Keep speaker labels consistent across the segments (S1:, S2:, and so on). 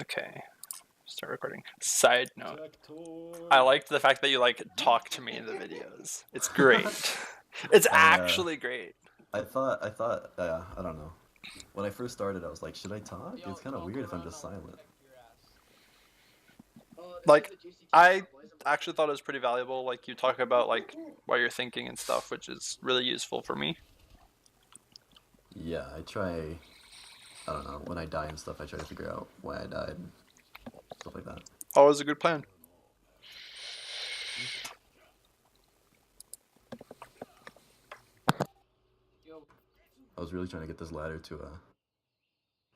S1: Okay. Start recording. Side note. I liked the fact that you like talk to me in the videos. It's great. It's actually great.
S2: I thought, I don't know. When I first started, I was like, should I talk? It's kind of weird if I'm just silent.
S1: Like, I actually thought it was pretty valuable. Like, you talk about like what you're thinking and stuff, which is really useful for me.
S2: Yeah, I don't know, when I die and stuff, I try to figure out why I died. Stuff like that.
S1: Always a good plan.
S2: I was really trying to get this ladder to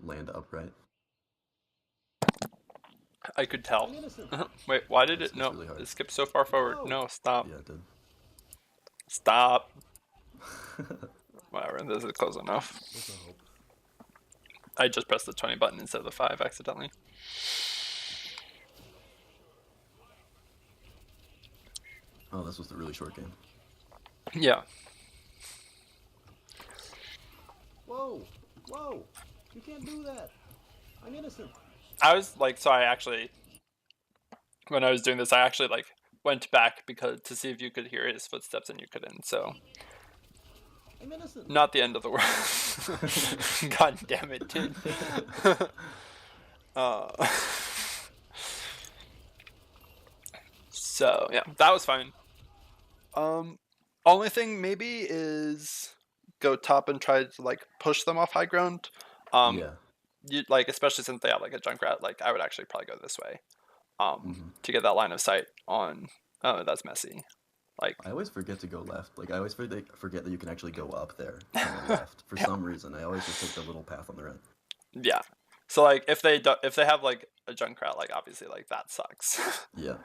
S2: land upright.
S1: I could tell. Wait, why did it? No,
S2: really
S1: it skipped so far forward. No, stop.
S2: Yeah, it did.
S1: Stop. Whatever, this is close enough. I just pressed the 20 button instead of the 5 accidentally.
S2: Oh, this was the really short game.
S1: Yeah.
S3: Whoa! Whoa! You can't do that! I'm innocent!
S1: I was like, so I actually, when I was doing this, I actually like went back because to see if you could hear his footsteps and you couldn't, so.
S3: I'm innocent!
S1: Not the end of the world. God damn it, dude. So, yeah, that was fine. Only thing maybe is go top and try to like push them off high ground.
S2: Yeah.
S1: You like, especially since they have like a Junkrat, like I would actually probably go this way. To get that line of sight on. Oh, that's messy. Like,
S2: I always forget to go left. Like, I always forget that you can actually go up there from the left. For some reason, I always just take the little path on the right.
S1: Yeah. So like, if they have like a Junkrat, like obviously like that sucks.
S2: Yeah.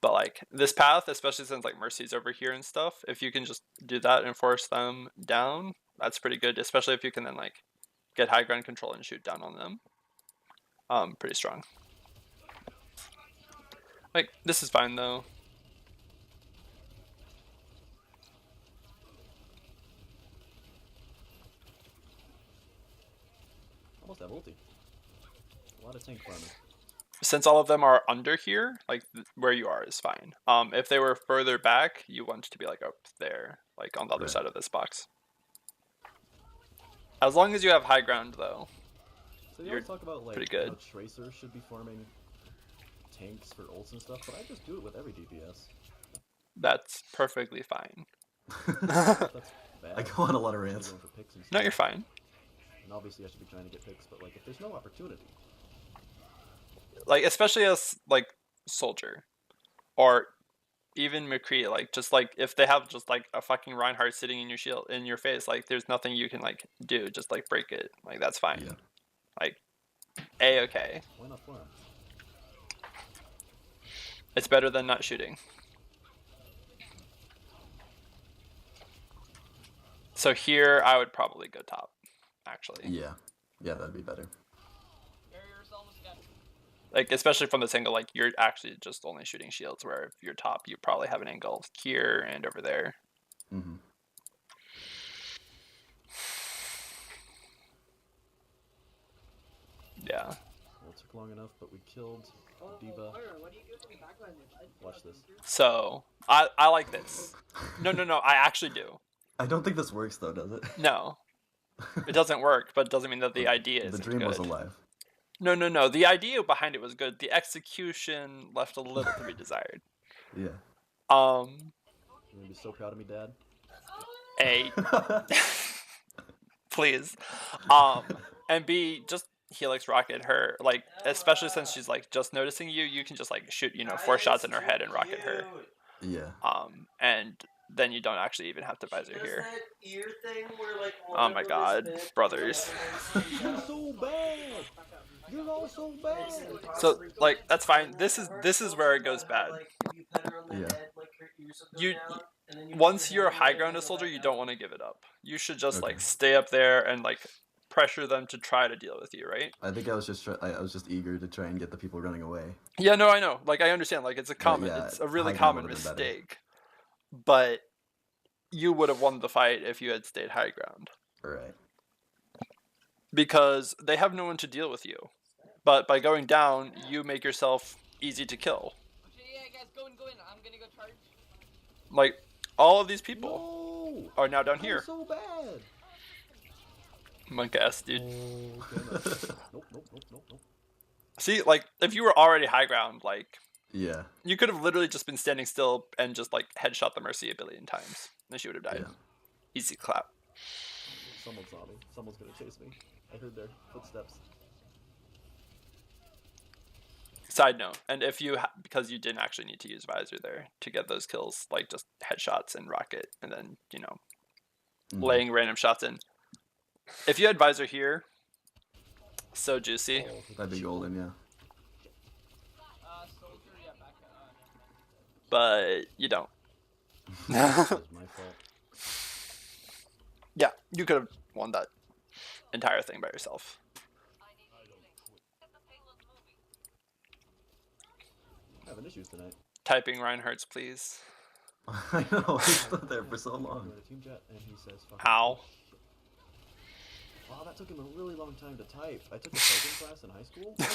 S1: But like this path, especially since like Mercy's over here and stuff, if you can just do that and force them down, that's pretty good. Especially if you can then like get high ground control and shoot down on them. Pretty strong. Like, this is fine though.
S3: Almost have ulti. A lot of tank farming.
S1: Since all of them are under here, like where you are is fine. If they were further back, you want to be like up there, like on the other side of this box. As long as you have high ground though,
S3: so you talk about like
S1: pretty good.
S3: How Tracer should be farming tanks for ults and stuff, but I just do it with every DPS.
S1: That's perfectly fine.
S3: That's bad.
S2: I go on a lot of rants.
S1: No, you're fine.
S3: And obviously I should be trying to get picks, but like if there's no opportunity.
S1: Like, especially as like soldier, or even McCree, like just like if they have just like a fucking Reinhardt sitting in your shield in your face, like there's nothing you can like do, just like break it. Like that's fine.
S2: Yeah.
S1: Like A-okay.
S3: Why not farm?
S1: It's better than not shooting. So here I would probably go top, actually.
S2: Yeah. Yeah, that'd be better.
S1: Like, especially from this angle, like you're actually just only shooting shields, where if you're top, you probably have an angle here and over there.
S2: Mm-hmm.
S1: Yeah.
S3: Well, it took long enough, but we killed D.Va. Watch this.
S1: So I like this. No, I actually do.
S2: I don't think this works though, does it?
S1: No, it doesn't work, but it doesn't mean that the idea isn't
S2: The dream
S1: good.
S2: was alive.
S1: No. The idea behind it was good. The execution left a little to be desired.
S2: Yeah.
S3: You're gonna be so proud of me, Dad.
S1: Please. And B, just Helix rocket her, like, especially since she's like just noticing you, you can just like shoot, 4 shots in her head and rocket her.
S2: Yeah.
S1: And then you don't actually even have to visor here. Oh my god, brothers.
S3: You're so bad. You're all so bad.
S1: So like that's fine. This is where it goes bad.
S2: Yeah.
S1: Once you're a high ground soldier, you don't want to give it up. You should just like stay up there and like pressure them to try to deal with you, right?
S2: I think I was just eager to try and get the people running away.
S1: Yeah, no, I know. Like I understand. Like it's a really common mistake. But you would have won the fight if you had stayed high ground.
S2: Right.
S1: Because they have no one to deal with you. But by going down, you make yourself easy to kill.
S4: Yeah, guys, go in. I'm gonna go charge.
S1: Like, all of these people
S3: No!
S1: are now down
S3: I'm
S1: here.
S3: so bad!
S1: Monk ass, dude.
S3: Oh, okay, no. Nope.
S1: See, like, if you were already high ground, like,
S2: Yeah.
S1: you could have literally just been standing still and just, like, headshot the Mercy a billion times. And she would have died.
S2: Yeah.
S1: Easy clap.
S3: Someone saw me. Someone's gonna chase me. I heard their footsteps.
S1: Side note, and if you, because you didn't actually need to use Visor there to get those kills, like, just headshots and rocket, and then, you know, laying random shots in. If you had Visor here, so juicy.
S3: Oh,
S2: That'd be golden, yeah.
S4: Soldier, yeah, back up.
S1: But you don't.
S3: that was my fault.
S1: Yeah, you could have won that entire thing by yourself.
S3: I'm having issues tonight.
S1: Typing Reinhardt's, please.
S2: I know, he stood there for so
S3: I'm
S2: long.
S3: in a team chat, and he says, fucking
S1: Ow.
S3: wow, that took him a really long time to type. I took a typing class in high school. It's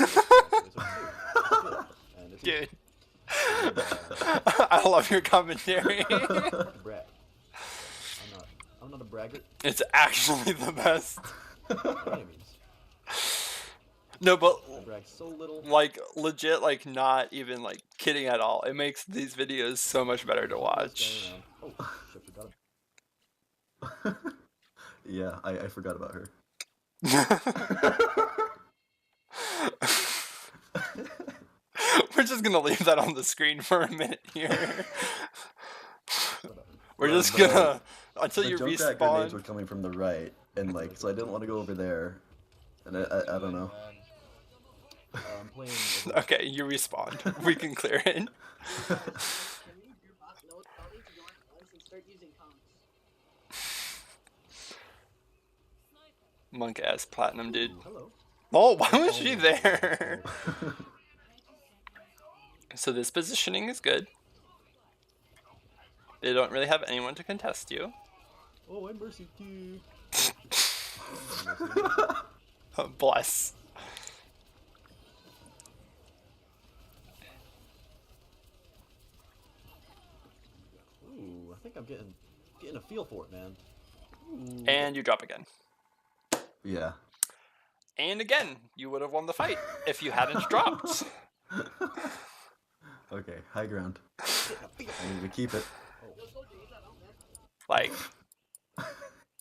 S3: good. And it's
S1: Dude.
S3: And,
S1: I love your commentary.
S3: brag. I'm not a braggart
S1: It's actually the best.
S3: by any means.
S1: No, but
S3: I brag so little.
S1: like legit, like not even like kidding at all. It makes these videos so much better to watch.
S3: Oh, shit, forgot him.
S2: Yeah, I forgot about her.
S1: We're just gonna leave that on the screen for a minute here. We're
S2: Well,
S1: just gonna until
S2: The
S1: you
S2: Junkrat grenades were
S1: respawn.
S2: coming from the right, and like, so I didn't want to go over there. And I don't know.
S3: I'm playing.
S1: Okay, you respawned. We can clear it.
S5: Can you your bot know it's probably to go on once and start using comms?
S1: Monk ass platinum, dude.
S3: Hello.
S1: Oh, why was she there? So this positioning is good. They don't really have anyone to contest you.
S3: Oh, I'm Mercy too.
S1: Bless.
S3: Ooh, I think I'm getting a feel for it, man. Ooh.
S1: And you drop again.
S2: Yeah.
S1: And again, you would have won the fight if you hadn't dropped.
S2: Okay, high ground. I need to keep it.
S1: Like,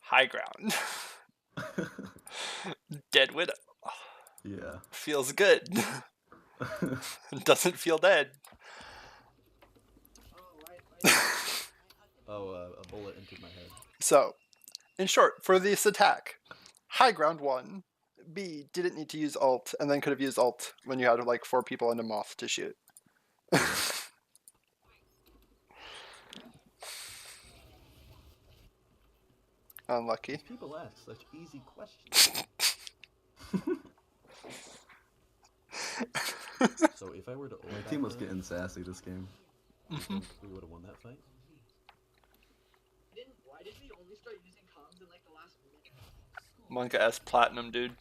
S1: high ground. Dead widow.
S2: Yeah.
S1: Feels good. Doesn't feel dead.
S3: Oh, a bullet entered my head.
S1: So, in short, for this attack, high ground won. B didn't need to use ult, and then could have used ult when you had like 4 people and a moth to shoot. Unlucky.
S3: These people ask such easy questions. So if I were to ult
S2: My
S3: back
S2: team was
S3: then,
S2: getting sassy this game.
S3: you think we would have won that fight.
S5: Why did we only start using comms in like the last minute?
S1: Monka S platinum, dude.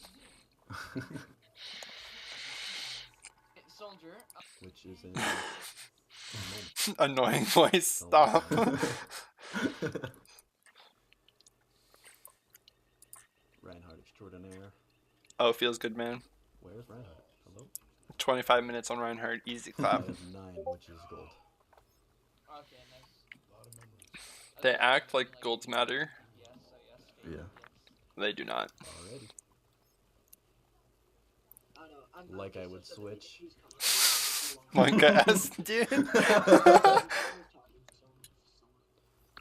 S4: Soldier.
S3: Which is in.
S1: Annoying voice. Stop.
S3: Reinhardt extraordinaire.
S1: Oh, feels good, man.
S3: Where's Reinhardt? Hello?
S1: 25 minutes on Reinhardt. Easy
S3: I
S1: clap.
S3: have 9, which is gold.
S4: Okay, nice.
S1: They act like golds matter.
S4: Yes,
S2: Yeah.
S1: They do not.
S3: Already.
S5: I don't know. I'm
S3: Like
S5: not
S3: I would
S5: just so
S3: switch.
S5: choose comms.
S1: Monka S, dude.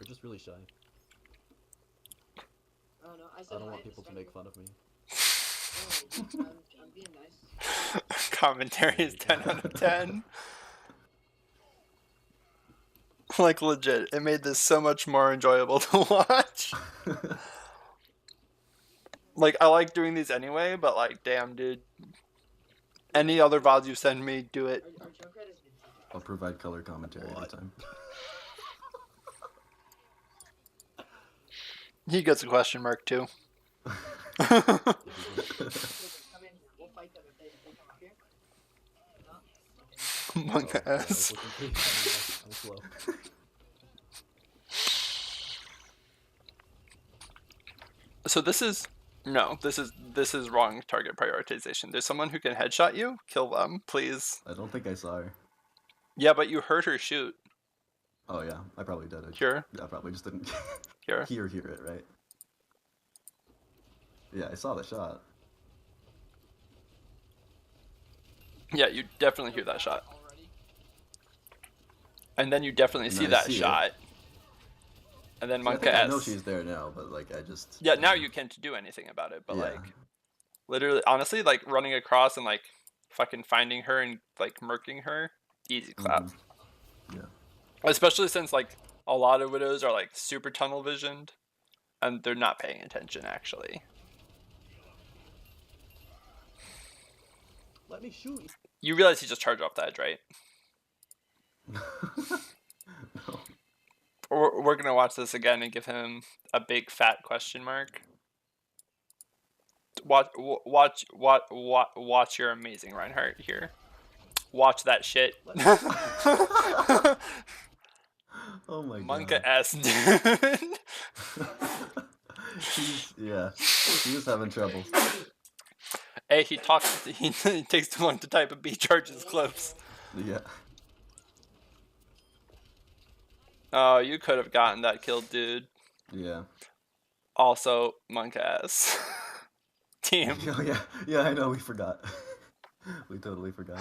S3: We're just really shy.
S5: I don't know. I
S3: I
S5: said
S3: don't
S5: hi
S3: want
S5: at the
S3: people to
S5: start
S3: make
S5: of-
S3: fun of me.
S5: Oh, I'm being nice.
S1: Commentary is 10 out of 10. Like, legit. It made this so much more enjoyable to watch. Like, I like doing these anyway, but like, damn, dude. Any other VODs you send me, do it.
S5: Our Junkrat has been
S2: I'll provide color commentary anytime.
S1: He gets a question mark, too.
S5: come in here. We'll fight them if they come up
S1: Monk
S3: Oh, yeah, I was
S1: S.
S3: looking for you. I'm slow.
S1: So this is no, this is wrong target prioritization. There's someone who can headshot you. Kill them, please.
S2: I don't think I saw her.
S1: Yeah, but you heard her shoot.
S2: Oh yeah, I probably did.
S1: Here,
S2: I probably just didn't
S1: here.
S2: hear it, right? Yeah, I saw the shot.
S1: Yeah, you definitely hear that shot.
S4: Already.
S1: And then you definitely
S2: And
S1: see
S2: I
S1: that
S2: see it.
S1: shot. And then
S2: See, I
S1: Monka
S2: think I know
S1: S.
S2: she's there now, but like I just.
S1: Yeah, now you can't do anything about it, but
S2: Yeah.
S1: like literally honestly, like running across and like fucking finding her and like murking her, easy clap.
S2: Yeah.
S1: Especially since like a lot of widows are like super tunnel visioned and they're not paying attention actually.
S3: Let me shoot.
S1: You realize he just charged off the edge, right?
S2: No.
S1: We're gonna watch this again and give him a big fat question mark. Watch your amazing Reinhardt here. Watch that shit.
S2: Oh my
S1: Monka
S2: god.
S1: S, dude.
S2: He was having trouble.
S1: A, he talks. He takes too long to type, and B, charges close.
S2: Yeah.
S1: Oh, you could have gotten that kill, dude.
S2: Yeah.
S1: Also, Monka S. Team.
S2: Oh yeah. Yeah, I know. We forgot. We totally forgot.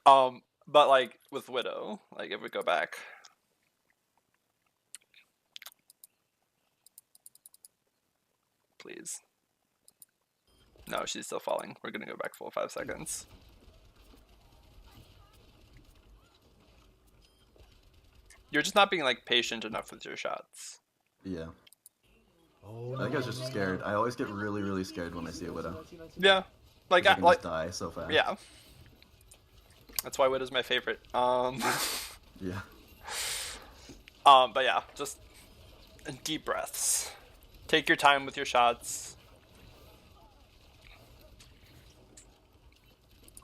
S1: But like with Widow, like if we go back. Please. No, she's still falling. We're gonna go back full 5 seconds. You're just not being like patient enough with your shots.
S2: Yeah.
S3: Oh,
S2: I think I was just scared. I always get really, really scared when I see a widow.
S1: Yeah, like
S2: I
S1: I
S2: can
S1: like
S2: just die so fast.
S1: yeah. That's why Widow's my favorite.
S2: Yeah.
S1: But yeah, just deep breaths. Take your time with your shots.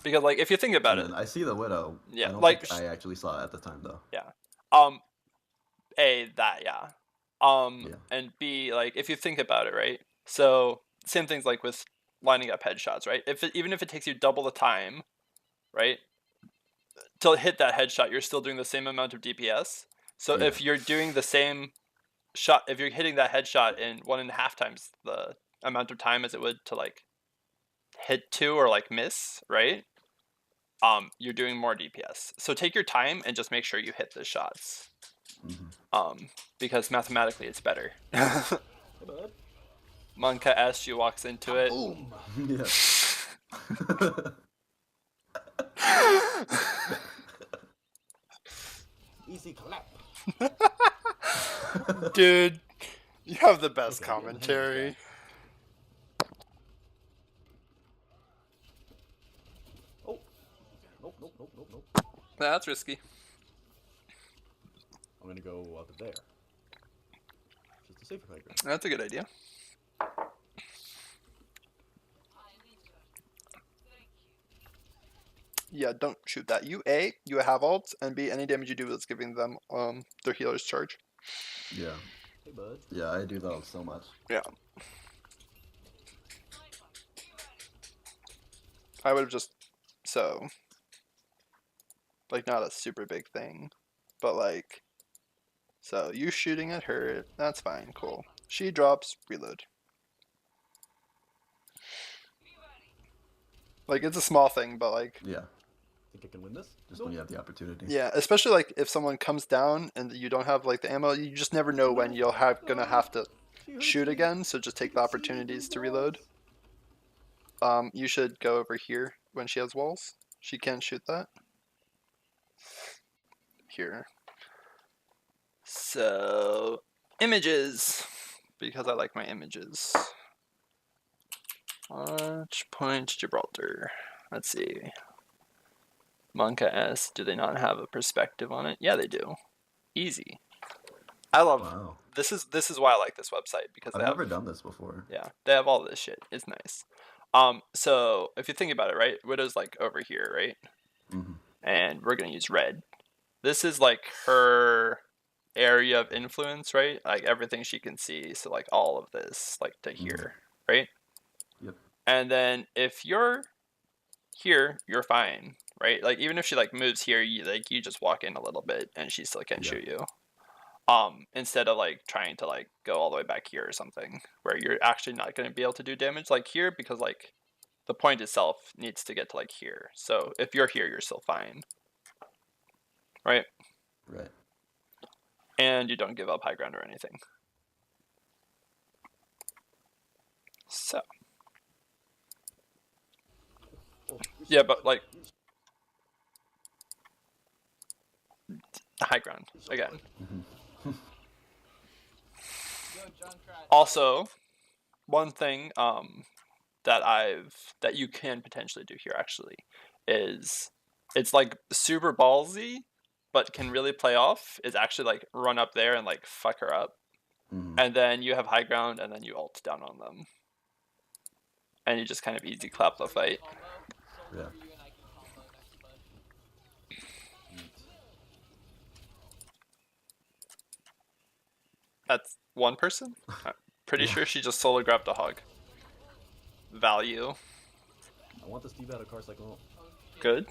S1: Because like if you think about it,
S2: I see the widow.
S1: Yeah,
S2: I don't
S1: like,
S2: think I actually saw it at the time though.
S1: yeah. A, that, yeah.
S2: Yeah.
S1: And B, like if you think about it, right? So same things like with lining up headshots, right? Even if it takes you double the time, right? To hit that headshot, you're still doing the same amount of DPS. So
S2: Yeah.
S1: if you're doing the same shot, if you're hitting that headshot in 1.5 times the amount of time as it would to like hit 2 or like miss, right? You're doing more DPS. So take your time and just make sure you hit the shots. Because mathematically it's better.
S3: Hey, bud.
S1: Monka S, she walks into it.
S3: Boom.
S2: Yeah.
S3: Easy clap.
S1: Dude, you have the best
S3: Okay, yeah,
S1: commentary.
S3: Oh. Nope, nope, nope, nope, nope.
S1: That's risky.
S3: I'm gonna go up there. Just a safer playground.
S1: That's a good idea. Yeah, don't shoot that. You have ults, and B, any damage you do is giving them their healer's charge.
S2: Yeah.
S3: Hey, bud.
S2: Yeah, I do that so much.
S1: Yeah. I would have just like not a super big thing, but like so you shooting at her, that's fine, cool. She drops, reload. Like it's a small thing, but like
S2: Yeah.
S3: Think I can win this?
S2: Just when you have the opportunity.
S1: yeah, especially like if someone comes down and you don't have like the ammo, you just never know when you'll gonna have to shoot again, so just take the opportunities to reload. You should go over here when she has walls. She can shoot that. Here. So, images. Because I like my images. Watch point Gibraltar. Let's see. Monka S. Do they not have a perspective on it? Yeah, they do. Easy. I love.
S2: Wow.
S1: This is why I like this website because
S2: I've
S1: they have,
S2: never done this before.
S1: yeah, they have all this shit. It's nice. So if you think about it, right, Widow's like over here, right? and we're gonna use red. This is like her area of influence, right? Like everything she can see, so like all of this, like to here, right?
S2: Yep.
S1: And then if you're here, you're fine, right? Like even if she like moves here, you just walk in a little bit and she still can shoot you. Instead of like trying to like go all the way back here or something, where you're actually not going to be able to do damage like here, because like the point itself needs to get to like here. So if you're here, you're still fine, right?
S2: Right.
S1: And you don't give up high ground or anything. So
S3: Oh,
S1: yeah, but like high ground again.
S4: Yo, Junkrat.
S1: Also, one thing that you can potentially do here actually is, it's like super ballsy but can really play off, is actually like run up there and like fuck her up, and then you have high ground and then you ult down on them and you just kind of easy clap the fight.
S4: Combo.
S2: Yeah.
S4: Soldier for you and I can combo next push.
S3: Yeet.
S1: That's one person. I'm pretty sure she just solo grabbed a hog. Value.
S3: I want this D-bat of car cycle.
S4: Oh shit.
S1: Good.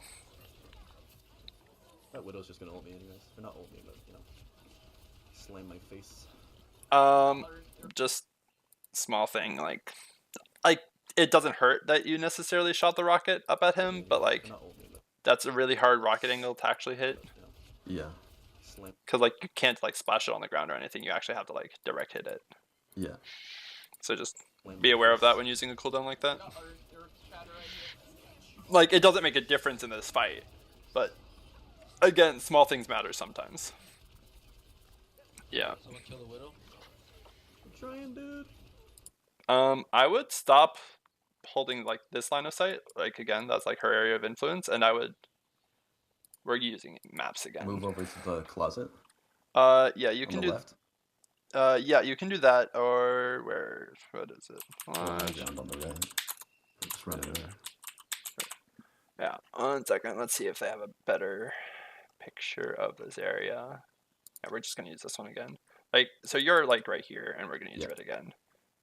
S3: That Widow's just gonna ult me anyways. Or not ult me, but, you know, slam my face.
S1: Just small thing, like it doesn't hurt that you necessarily shot the rocket up at him, but like
S3: Or not ult me, but,
S1: that's a really hard rocket angle to actually hit,
S3: you know,
S2: Yeah.
S3: slam.
S1: because like you can't like splash it on the ground or anything. You actually have to like direct hit it.
S2: Yeah.
S1: So just
S3: Slam
S1: be
S3: my
S1: aware of
S3: face.
S1: that when using a cooldown like that.
S4: Got Earth shatter right here.
S1: Like it doesn't make a difference in this fight, but again, small things matter sometimes. Yeah.
S6: Someone kill the widow.
S3: I'm trying, dude.
S1: I would stop holding like this line of sight. Like again, that's like her area of influence, and we're using maps again.
S2: Move over to the closet
S1: Yeah, you
S2: on
S1: can
S2: the
S1: do.
S2: left.
S1: Yeah, you can do that, or what is it?
S2: Or high ground on the right. Or just run it there.
S1: Yeah, 1 second. Let's see if they have a better picture of this area. Yeah, we're just gonna use this one again. Like, so you're like right here, and we're gonna use red again.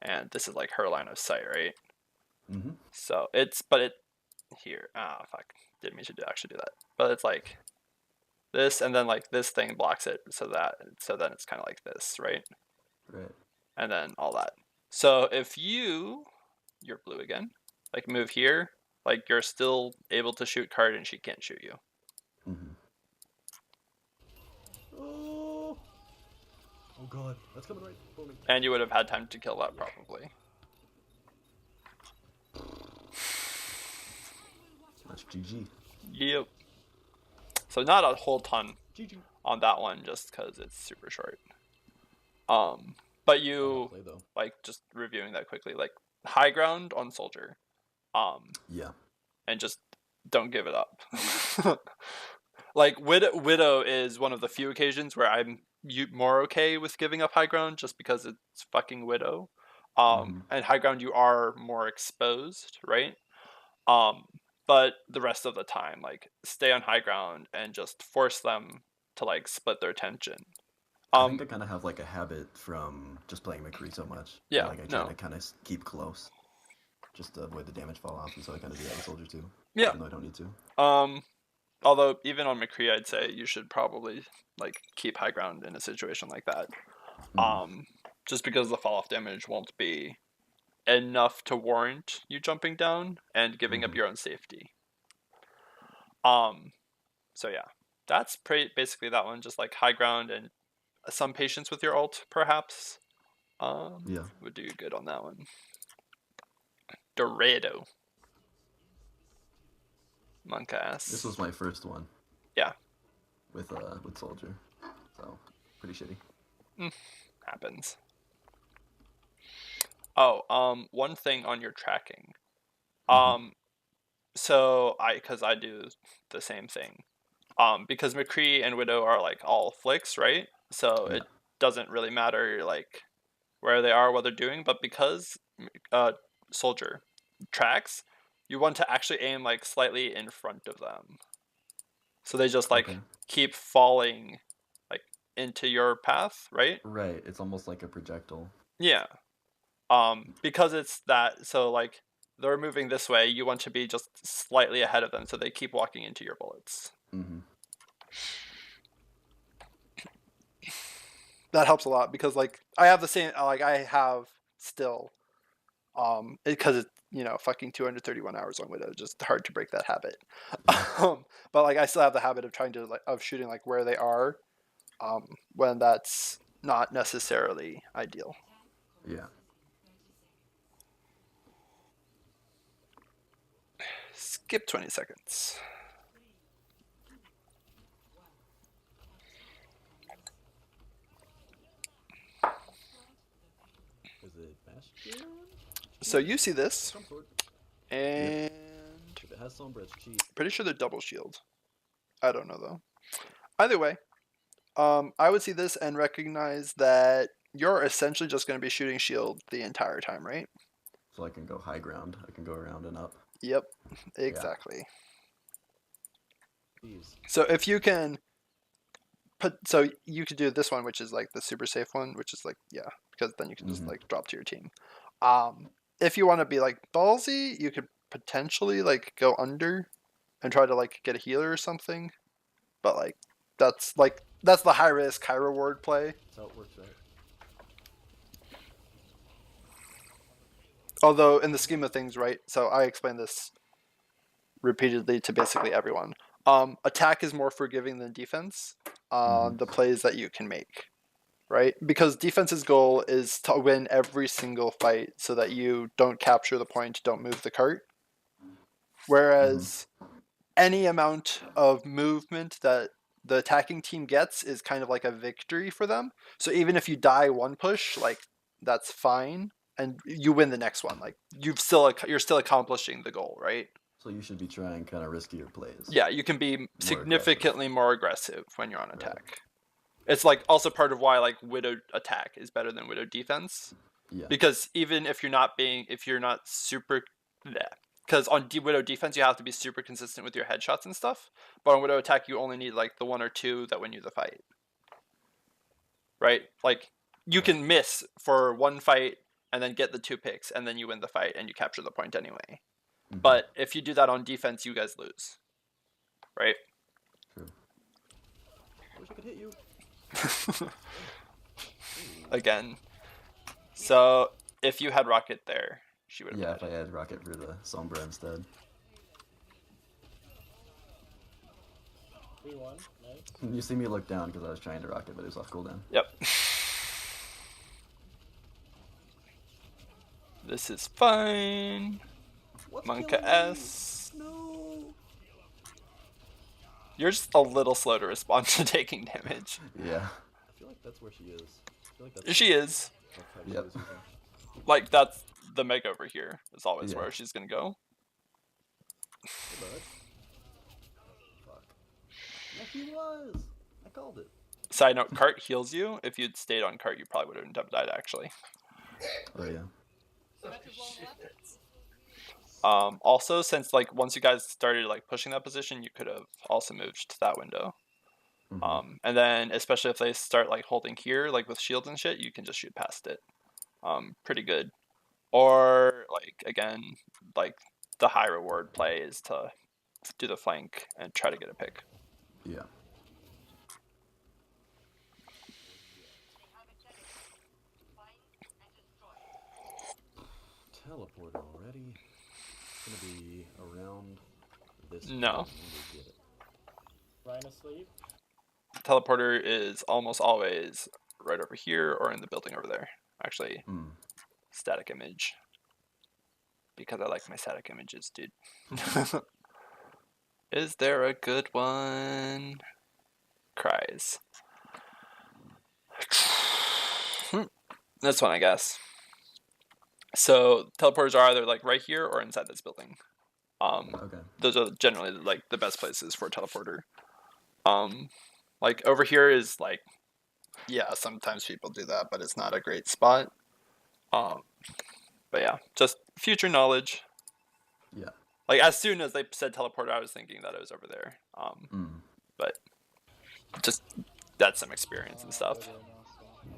S1: And this is like her line of sight, right?
S2: Mm-hmm.
S1: So here. Ah, fuck. Didn't mean to actually do that. But it's like this, and then like this thing blocks it, so then it's kind of like this, right?
S2: Right.
S1: And then all that. So if you're blue again, like move here, like you're still able to shoot card and she can't shoot you.
S2: Mm-hmm.
S3: Oh! Oh god, that's coming right for me.
S1: And you would have had time to kill that probably.
S2: That's GG.
S1: Yep. So not a whole ton
S3: GG.
S1: on that one, just because it's super short. But you
S3: Play though.
S1: like just reviewing that quickly, like high ground on soldier,
S2: Yeah.
S1: and just don't give it up. Like widow is one of the few occasions where I'm more okay with giving up high ground, just because it's fucking widow. And high ground you are more exposed, right? But the rest of the time, like stay on high ground and just force them to like split their attention.
S2: I think I kind of have like a habit from just playing McCree so much.
S1: Yeah,
S2: Like I try to kind of keep close, just to avoid the damage fall off, and so I kind of do that with Soldier too.
S1: Yeah.
S2: Even though I don't need to.
S1: Although even on McCree, I'd say you should probably like keep high ground in a situation like that. Just because the fall off damage won't be enough to warrant you jumping down and giving up your own safety. So yeah, that's basically that one. Just like high ground and some patience with your ult, perhaps.
S2: Yeah.
S1: Would do good on that one. Dorado. Monk ass.
S2: This was my first one.
S1: Yeah.
S2: With Soldier, so pretty shitty.
S1: Happens. Oh, one thing on your tracking. So because I do the same thing. Because McCree and Widow are like all flicks, right? So it doesn't really matter like where they are, what they're doing. But because Soldier tracks, you want to actually aim like slightly in front of them. So they just like
S2: Okay.
S1: keep falling like into your path, right?
S2: Right. It's almost like a projectile.
S1: Yeah. Because it's that, so like they're moving this way, you want to be just slightly ahead of them so they keep walking into your bullets.
S2: Mm-hmm.
S1: That helps a lot because like I have the same, like I have still because it's, you know, fucking 231 hours on Widow, just hard to break that habit. But like I still have the habit of trying to like of shooting like where they are, when that's not necessarily ideal.
S2: Yeah.
S1: Skip 20 seconds.
S3: Is it Bastion?
S1: So you see this,
S3: Some sort.
S1: and
S3: If it has Sombra, it's cheap.
S1: pretty sure they're double shield. I don't know though. Either way, I would see this and recognize that you're essentially just going to be shooting shield the entire time, right?
S2: So I can go high ground. I can go around and up.
S1: Yep, exactly.
S3: Jeez.
S1: So if you can put, so you could do this one, which is like the super safe one, which is like, yeah, because then you can just
S2: Mhm.
S1: like drop to your team. If you want to be like ballsy, you could potentially like go under and try to like get a healer or something. But that's the high risk, high reward play.
S3: That's how it works, right?
S1: Although in the scheme of things, right? So I explained this repeatedly to basically everyone. Attack is more forgiving than defense on the plays that you can make, right? Because defense's goal is to win every single fight so that you don't capture the point, don't move the cart. Whereas any amount of movement that the attacking team gets is kind of like a victory for them. So even if you die one push, like that's fine, and you win the next one. Like you're still accomplishing the goal, right?
S2: So you should be trying kind of riskier plays.
S1: Yeah, you can be significantly more aggressive when you're on
S2: Right.
S1: attack. It's like also part of why like Widow attack is better than Widow defense.
S2: Yeah.
S1: Because even if you're not super, because on Widow defense you have to be super consistent with your headshots and stuff. But on Widow attack you only need like the one or two that win you the fight. Right? Like you can miss for one fight and then get the 2 picks and then you win the fight and you capture the point anyway. But if you do that on defense, you guys lose. Right?
S2: True.
S3: I wish I could hit you.
S1: Again. So if you had Rocket there, she would have
S2: Yeah,
S1: died.
S2: if I had Rocket for the Sombra instead.
S6: 3-1, nice.
S2: You see me look down because I was trying to Rocket, but it was off cooldown.
S1: Yep. This is fine.
S3: What's
S1: Monka
S3: killing me?
S1: S.
S3: No.
S1: You're just a little slow to respond to taking damage.
S2: Yeah.
S3: I feel like that's where she is. I feel like that's
S1: She is.
S3: what type she
S2: Yep.
S3: is using.
S1: Like, that's the Meg over here is always
S2: Yeah.
S1: where she's gonna go.
S3: Hey, bud. Fuck. Yeah, he was. I called it.
S1: Side note, cart heals you. If you'd stayed on cart, you probably wouldn't have died, actually.
S2: Oh yeah.
S1: Also, since, like, once you guys started, like, pushing that position, you could have also moved to that window. And then, especially if they start, like, holding here, like, with shields and shit, you can just shoot past it. Pretty good. Or, like, again, like, the high reward play is to do the flank and try to get a pick.
S2: Yeah.
S3: Teleporter already. It's gonna be around this.
S1: No.
S3: point when we get it.
S6: Ryan asleep.
S1: Teleporter is almost always right over here or in the building over there. Actually, static image. Because I like my static images, dude. Is there a good one? Cries. This one, I guess. So teleporters are either like right here or inside this building.
S2: Okay.
S1: Those are generally like the best places for a teleporter. Like over here is like, yeah, sometimes people do that, but it's not a great spot. But yeah, just future knowledge.
S2: Yeah.
S1: Like as soon as they said teleporter, I was thinking that it was over there. But just that's some experience and stuff.
S3: Hello?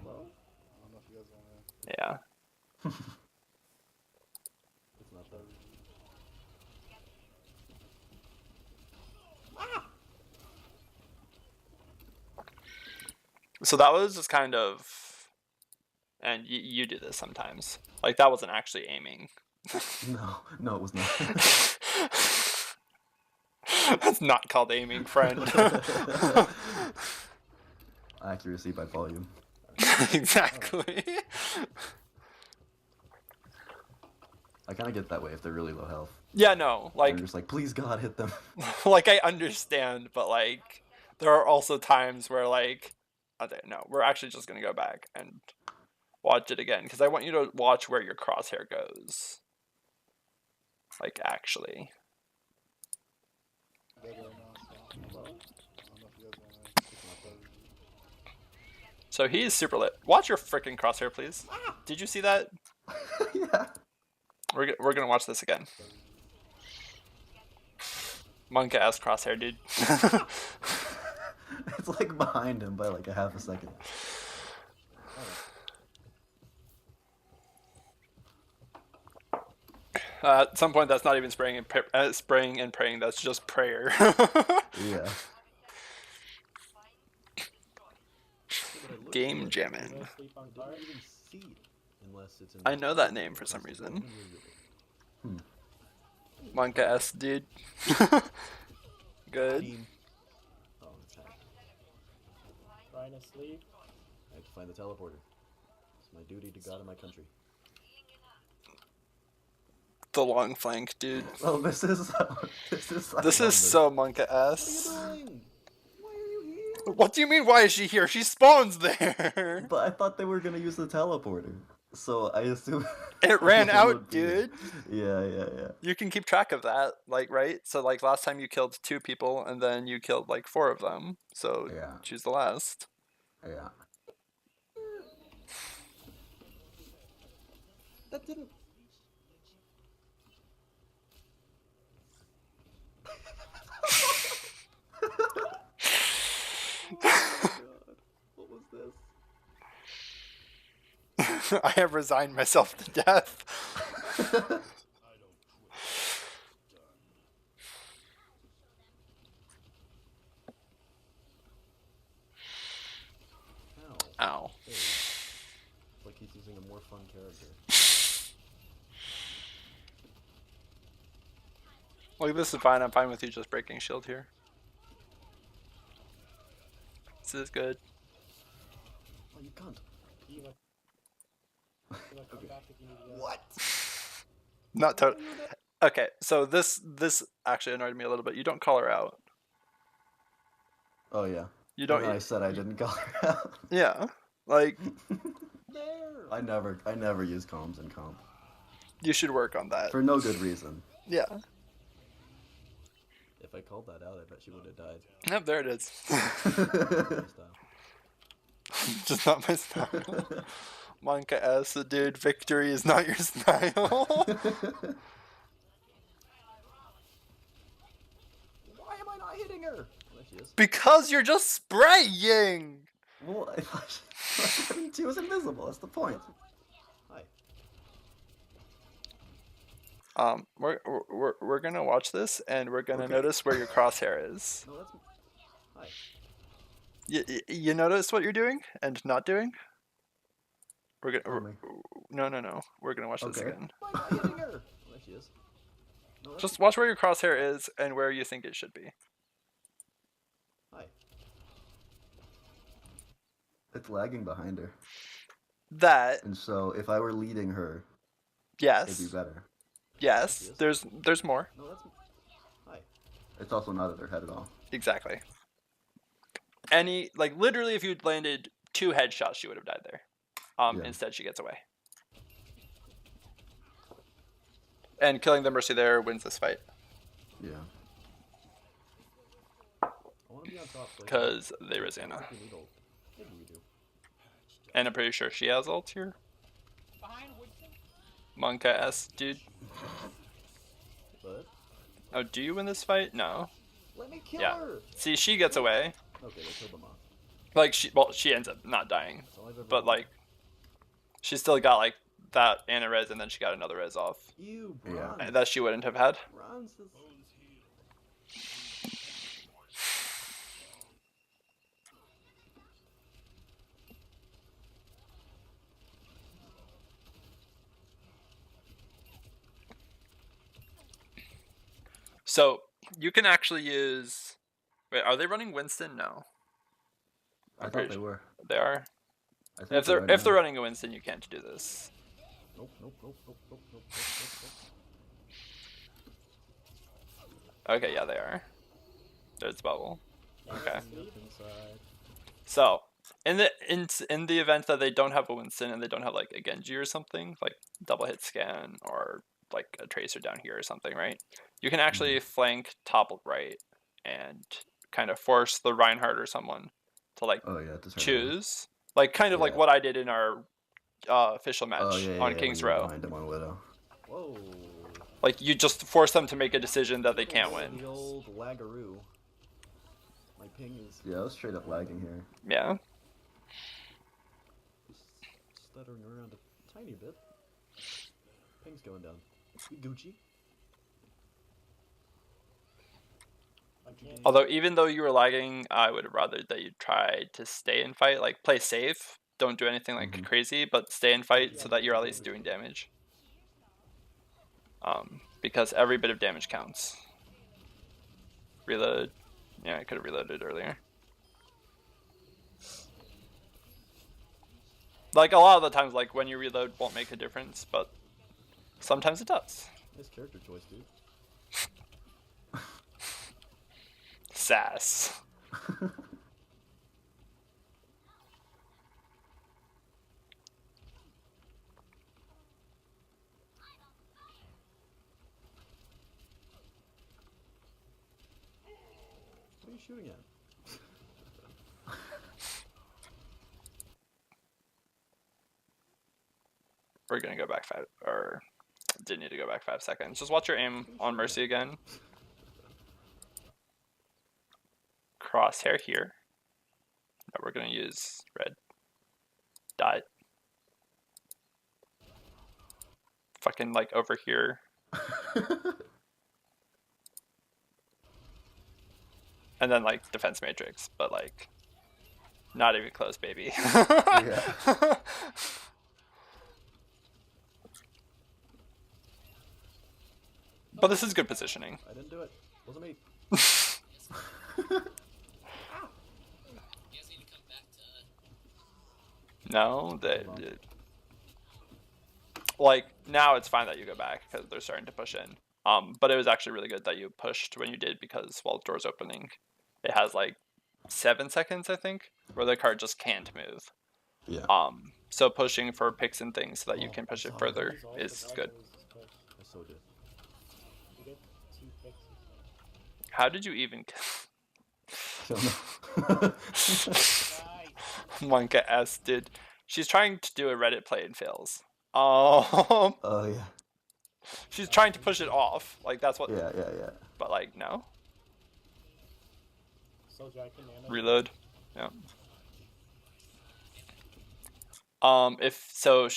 S3: I don't know if you guys wanna...
S1: Yeah.
S3: It's not that.
S1: So that was just kind of, and you do this sometimes. Like that wasn't actually aiming.
S2: No, it was not.
S1: That's not called aiming, friend.
S2: Accuracy by volume.
S1: Exactly.
S2: I kind of get that way if they're really low health.
S1: Yeah, no, like
S2: I'm just like, please God, hit them.
S1: like I understand, but like there are also times where like, okay, no, we're actually just gonna go back and watch it again because I want you to watch where your crosshair goes. Like actually.
S3: Hello? I don't know if you guys wanna... It's not that.
S1: So he's super lit. Watch your freaking crosshair, please. Did you see that?
S2: Yeah.
S1: We're gonna watch this again. Monka ass crosshair, dude.
S2: It's like behind him by like a half a second.
S1: At some point, that's not even spraying and praying. That's just prayer.
S2: Yeah.
S1: Game jamming.
S6: No sleep on
S3: I
S6: card.
S3: didn't even see it unless it's in...
S1: I know that name for some reason. Monka S, dude. Good.
S3: Team. Oh, it's hacked.
S6: Ryan asleep.
S3: I have to find the teleporter. It's my duty to God and my country.
S1: The long flank, dude.
S2: Oh, this is
S1: This is so Monka S.
S3: What are you doing? Why are you here?
S1: What do you mean? Why is she here? She spawns there.
S2: But I thought they were gonna use the teleporter, so I assume
S1: It ran
S2: it
S1: out,
S2: would be-
S1: dude.
S2: Yeah.
S1: You can keep track of that, like, right? So, like, last time you killed 2 people, and then you killed, like, 4 of them. So,
S2: Yeah.
S1: choose the last.
S2: Yeah.
S3: That didn't... What was this?
S1: I have resigned myself to death.
S3: Ow.
S1: Ow.
S3: Hey. It's like he's using a more fun character.
S1: Like, this is fine. I'm fine with you just breaking shield here. This is good.
S3: Oh, you cunt.
S6: You wanna come back if you need to go.
S3: What?
S1: Not totally. Okay, so this actually annoyed me a little bit. You don't call her out.
S2: Oh yeah.
S1: You don't.
S2: I said I didn't call her out.
S1: Yeah. Like,
S3: There!
S2: I never use comms in comp
S1: you should work on that.
S2: for no good reason.
S1: Yeah.
S3: If I called that out, I bet she would have died.
S1: Yep, there it is.
S3: Style.
S1: Just not my style. Monka S, dude, victory is not your style.
S3: Why am I not hitting her? Oh, there she is.
S1: Because you're just spraying.
S2: Well, she was invisible. That's the point.
S3: Hi.
S1: We're gonna watch this, and we're gonna
S2: Okay.
S1: notice where your crosshair is.
S3: No, that's... Hi.
S1: You notice what you're doing and not doing. We're
S2: Tell
S1: gonna.
S2: me.
S1: No. We're gonna watch this
S2: Okay.
S1: again.
S3: Why am I hitting her? Oh, there she is. No, that's...
S1: Just watch where your crosshair is and where you think it should be.
S3: Hi.
S2: It's lagging behind her,
S1: That,
S2: and so if I were leading her, it'd
S1: yes,
S2: be better.
S1: yes. There's more.
S3: No, that's... Hi.
S2: It's also not at her head at all.
S1: Exactly. Like literally, if you'd landed 2 headshots, she would have died there.
S2: Yeah.
S1: Instead, she gets away. And killing the Mercy there wins this fight
S2: Yeah.
S3: I want to be on top. So I can-
S1: because they Rosanna.
S3: If you need ult. Maybe you do.
S1: And I'm pretty sure she has ult here.
S4: Behind Woodson?
S1: Monka S, dude.
S3: But...
S1: Oh, do you win this fight? No.
S3: Let me kill
S1: Yeah.
S3: her!
S1: See, she gets away.
S3: Okay, they killed them off.
S1: Like she ends up not dying,
S3: That's all I've ever
S1: but
S3: wanted.
S1: like she still got like that and a res, and then she got another res off
S3: Ew,
S2: Yeah.
S3: bronze.
S1: that she wouldn't have had.
S3: Bronze is...
S1: So you can actually use. Wait, are they running Winston? No,
S2: I thought
S1: pretty
S2: they
S1: sure
S2: were.
S1: they are.
S2: I think
S1: If they're
S2: right now.
S1: running a Winston, you can't do this.
S3: Nope, nope, nope, nope, nope, nope, nope,
S1: Okay, yeah, they are. There's bubble. Okay.
S3: nope. Inside.
S1: So in the event that they don't have a Winston and they don't have like a Genji or something, like double hit scan or like a tracer down here or something, right? You can actually flank top right and kind of force the Reinhardt or someone to like
S2: Oh yeah, to turn around.
S1: choose, like kind of like
S2: Yeah.
S1: what I did in our official match
S2: Oh yeah, yeah,
S1: on
S2: yeah,
S1: King's
S2: when you were
S1: Row.
S2: behind him on Widow.
S3: Whoa.
S1: Like you just force them to make a decision that they can't win.
S3: The old lagaroo. My ping is
S2: Yeah, I was straight up lagging here.
S1: Yeah.
S3: stuttering around a tiny bit. Ping's going down. Gucci.
S1: Although even though you were lagging, I would rather that you try to stay and fight. Like play safe. Don't do anything like crazy, but stay and fight so that you're at least doing damage. Because every bit of damage counts. Reload. Yeah, I could have reloaded earlier. Like a lot of the times, like when you reload won't make a difference, but sometimes it does.
S3: Nice character choice, dude.
S1: Sass.
S3: What are you shooting at?
S1: We're gonna go back 5, or didn't need to go back 5 seconds. Just watch your aim on Mercy again. Crosshair here. No, we're gonna use red dot. Fucking like over here. And then like defense matrix, but like not even close, baby.
S2: Yeah.
S1: But this is good positioning.
S3: I didn't do it. Wasn't me.
S1: No, like now it's fine that you go back because they're starting to push in. But it was actually really good that you pushed when you did because while the door's opening, it has like 7 seconds I think where the card just can't move.
S2: Yeah.
S1: So pushing for picks and things so that you can push it further is good.
S3: I so did.
S6: You get 2 picks.
S1: How did you even
S2: Don't know.
S6: Nice.
S1: Monka S did? She's trying to do a Reddit play and fails. Oh
S2: yeah.
S1: she's trying to push it off. Like that's what.
S2: Yeah, yeah, yeah.
S1: But like no.
S6: Soldier, I can nano.
S1: Reload. Yeah. If so,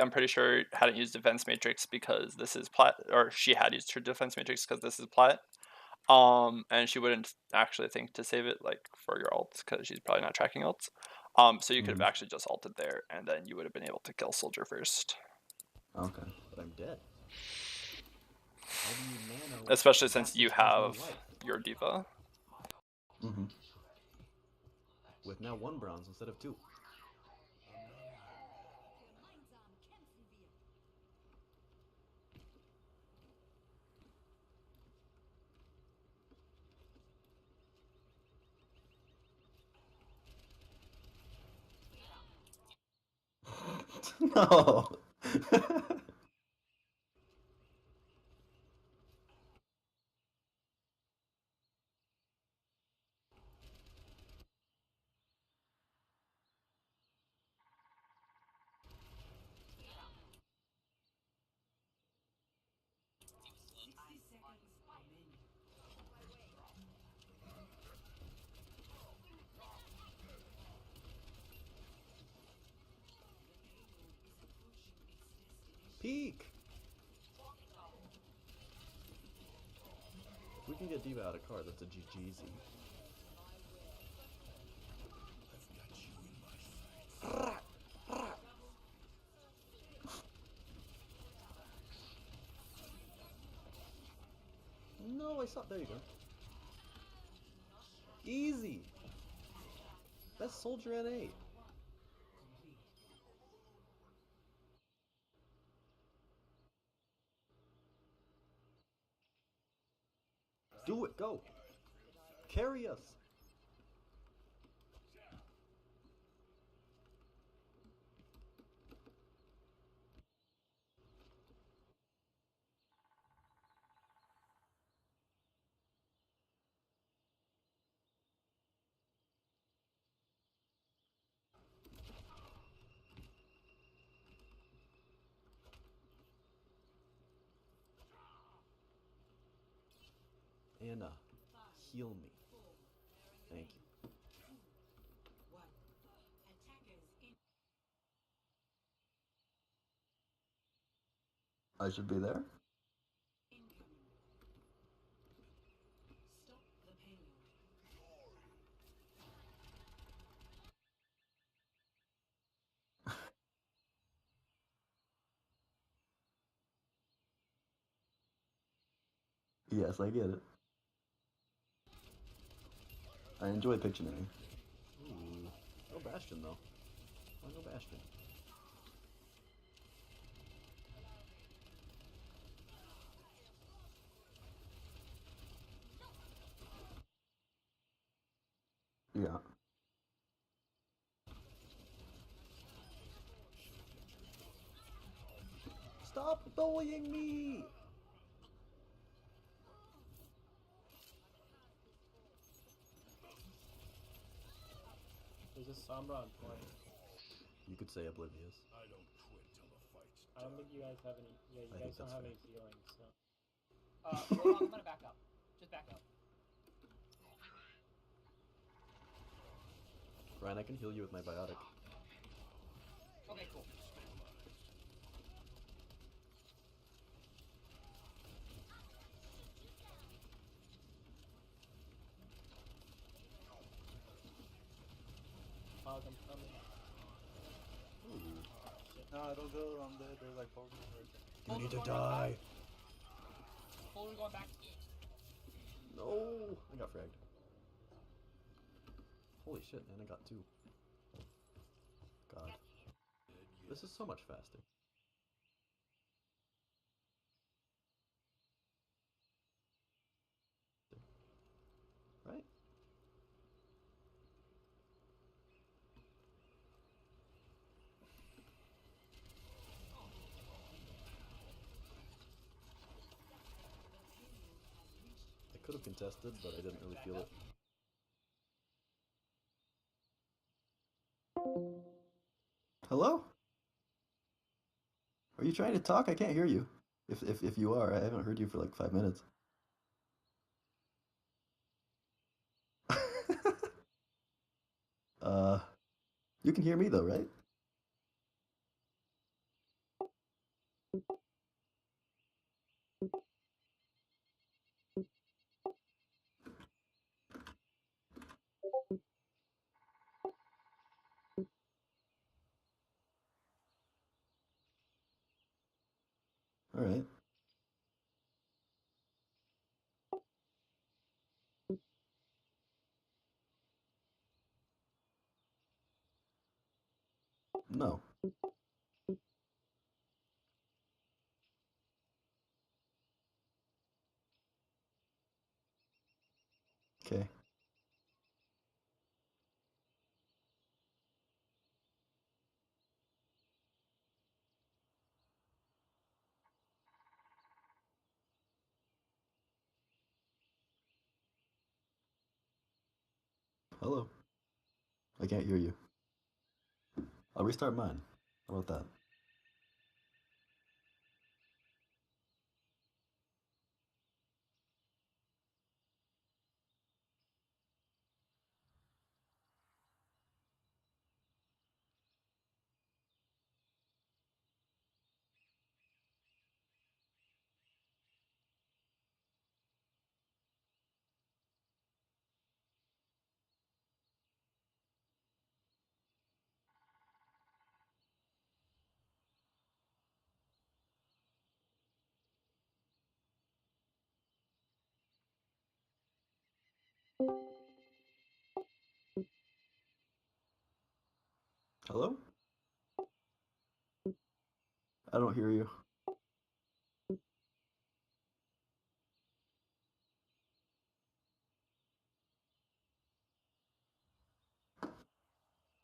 S1: I'm pretty sure hadn't used defense matrix because this is plat, or she had used her defense matrix because this is plat. And she wouldn't actually think to save it like for your ults because she's probably not tracking ults. So you could have actually just ulted there, and then you would have been able to kill soldier first.
S2: Okay.
S3: But I'm dead. How do you nano
S1: Especially since
S3: that
S1: you
S3: much more
S1: have
S3: life?
S1: your diva.
S3: With now 1 bronze instead of 2.
S2: No.
S3: Peek! If we can get Diva out of card, that's a GGZ. No, I saw. There you go. Easy! That's Soldier NA. Do it, go! Carry us! Anna, heal me. Thank you.
S2: I should be there? Yes, I get it. I enjoy Pictionary.
S3: Ooh. No Bastion, though. Why no Bastion?
S2: Yeah.
S3: Stop bullying me!
S6: There's a Sombra on point.
S3: You could say oblivious.
S6: I don't think you guys have any. Yeah, you
S3: I
S6: guys
S3: think
S6: don't
S3: that's
S6: have
S3: fair.
S6: any healing, so.
S4: Roadhog, I'm gonna back up. Just back up.
S3: Ryan, I can heal you with my biotic.
S4: Okay, cool.
S6: Hog, I'm coming.
S3: Ooh.
S7: No, don't go. I'm dead. They're like poking me right there.
S3: You need to die!
S4: Soldier going back.
S3: No! I got fragged. Holy shit, man, I got 2. God. This is so much faster. Right? I could have contested, but I didn't really feel it.
S2: Hello? Are you trying to talk? I can't hear you. If you are, I haven't heard you for like 5 minutes. uh, you can hear me though, right? All right. No. Okay. Hello. I can't hear you. I'll restart mine. How about that? Hello? I don't hear you.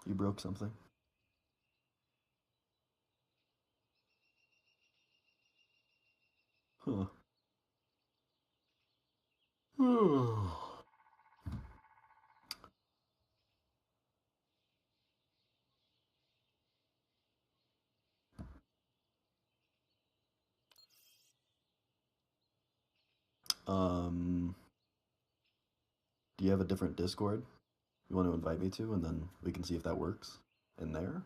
S2: You broke something. Huh. Do you have a different Discord you want to invite me to, and then we can see if that works in there?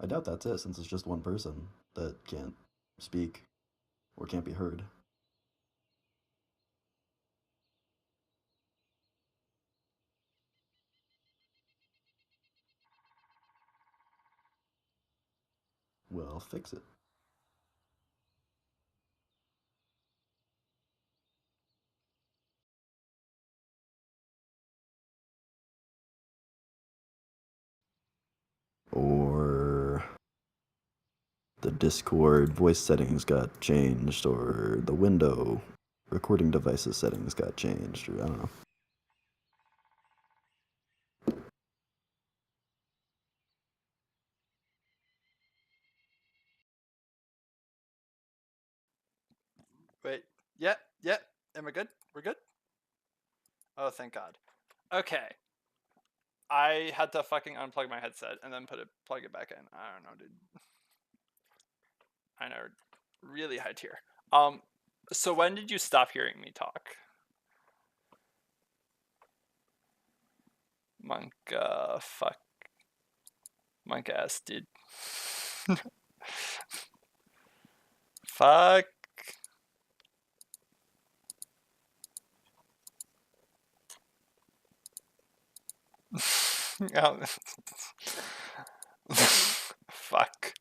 S2: I doubt that's it, since it's just one person that can't speak or can't be heard. Well, fix it. Or the Discord voice settings got changed, or the window recording devices settings got changed, or I don't know.
S1: Wait. Yeah. Yeah. Am I good? We're good? Oh, thank God. Okay. I had to fucking unplug my headset and then plug it back in. I don't know, dude. I know. Really high tier. So when did you stop hearing me talk? Monk, fuck. Monk ass, dude. Fuck. Oh. Fuck.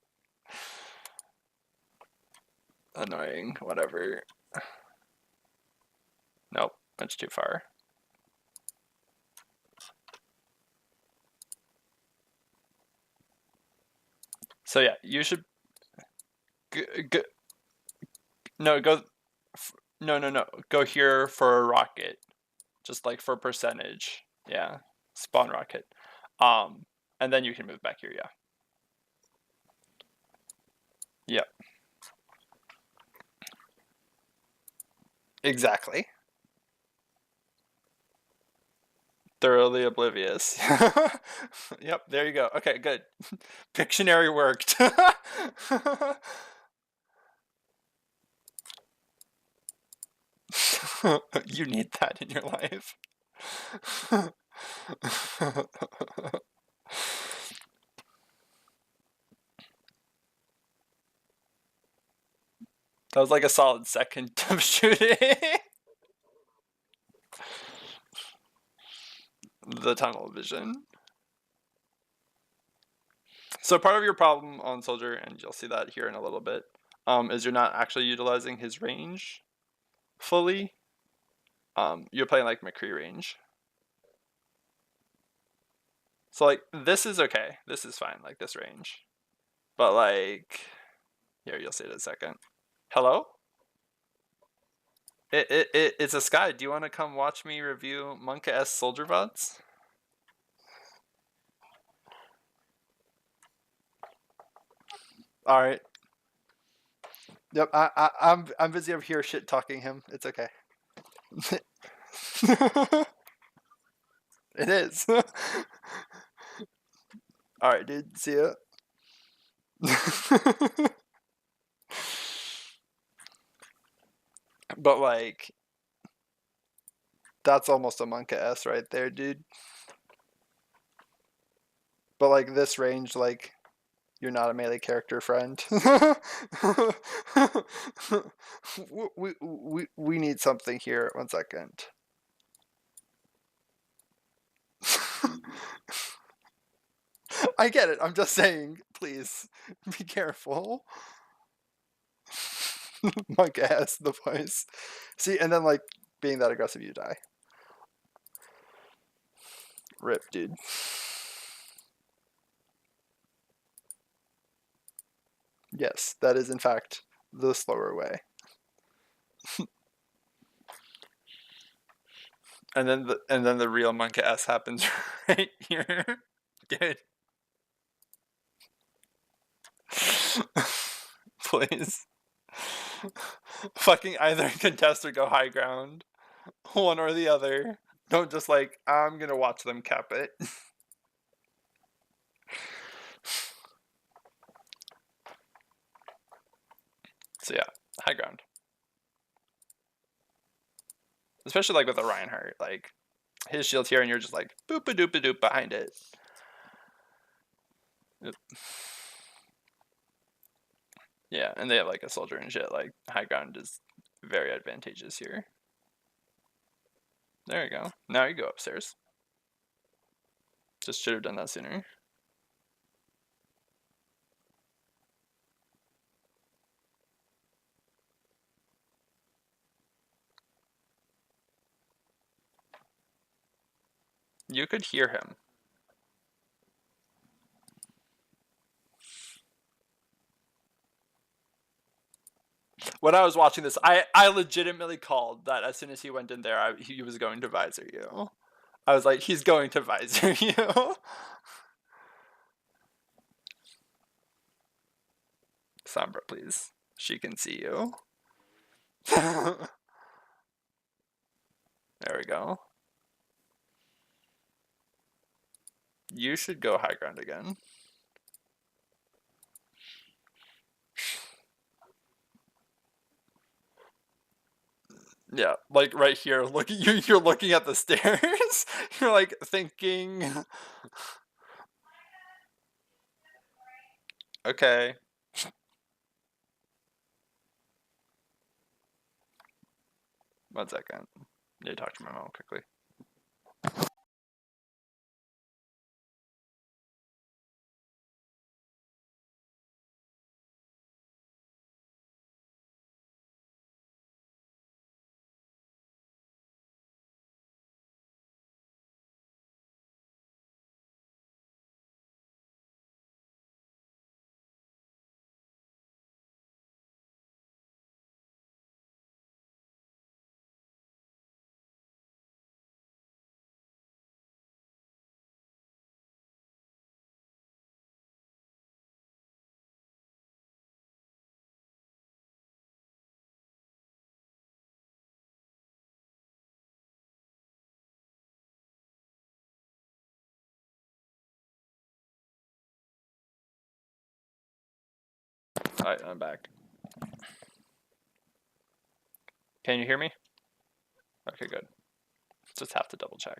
S1: Annoying, whatever. Nope, that's too far. So yeah, you should no, go no. Go here for a rocket. Just like for percentage. Yeah. Spawn rocket. And then you can move back here, yeah. Yep. Exactly. Thoroughly oblivious. Yep, there you go. Okay, good. Pictionary worked. You need that in your life. That was like a solid second of shooting. The tunnel vision. So part of your problem on Soldier, and you'll see that here in a little bit, is you're not actually utilizing his range fully. You're playing like McCree range. So like this is okay. This is fine, like this range. But like here, you'll see it in a second. Hello? It's a Sky. Do you want to come watch me review Monka S Soldier VODs? All right. Yep. I'm busy over here shit talking him. It's okay. It is. All right, dude. See ya. But like, that's almost a Monka S right there, dude. But like this range, like, you're not a melee character, friend. we need something here. 1 second. I get it. I'm just saying, please be careful. Monk ass the voice. See, and then like being that aggressive, you die. Rip, dude. Yes, that is in fact the slower way. And then the real monk ass happens right here. Dude. Please. Fucking either contest or go high ground. One or the other. Don't just like, I'm gonna watch them cap it. So yeah, high ground. Especially like with a Reinhardt, like his shield's here and you're just like boop a doop a doop behind it. Yep. Yeah, and they have like a soldier and shit, like high ground is very advantageous here. There you go. Now you go upstairs. Just should have done that sooner. You could hear him. When I was watching this, I legitimately called that as soon as he went in there, he was going to visor you. I was like, he's going to visor you. Sombra, please. She can see you. There we go. You should go high ground again. Yeah, like right here. Look, you're looking at the stairs. You're like thinking. Okay. One second. Need to talk to my mom quickly. Alright, I'm back. Can you hear me? Okay, good. Just have to double check.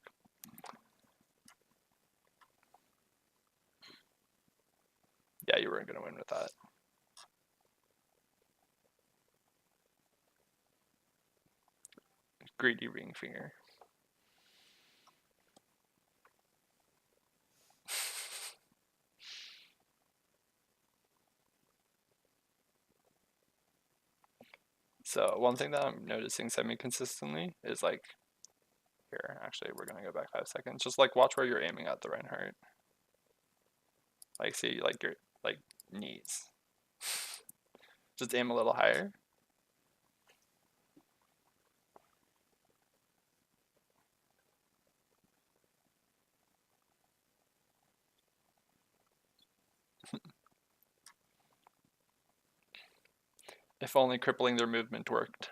S1: Yeah, you weren't gonna win with that. Greedy ring finger. So one thing that I'm noticing semi-consistently is like, here, actually, we're gonna go back 5 seconds. Just like watch where you're aiming at the Reinhardt. Like see like your like knees. Just aim a little higher. If only crippling their movement worked.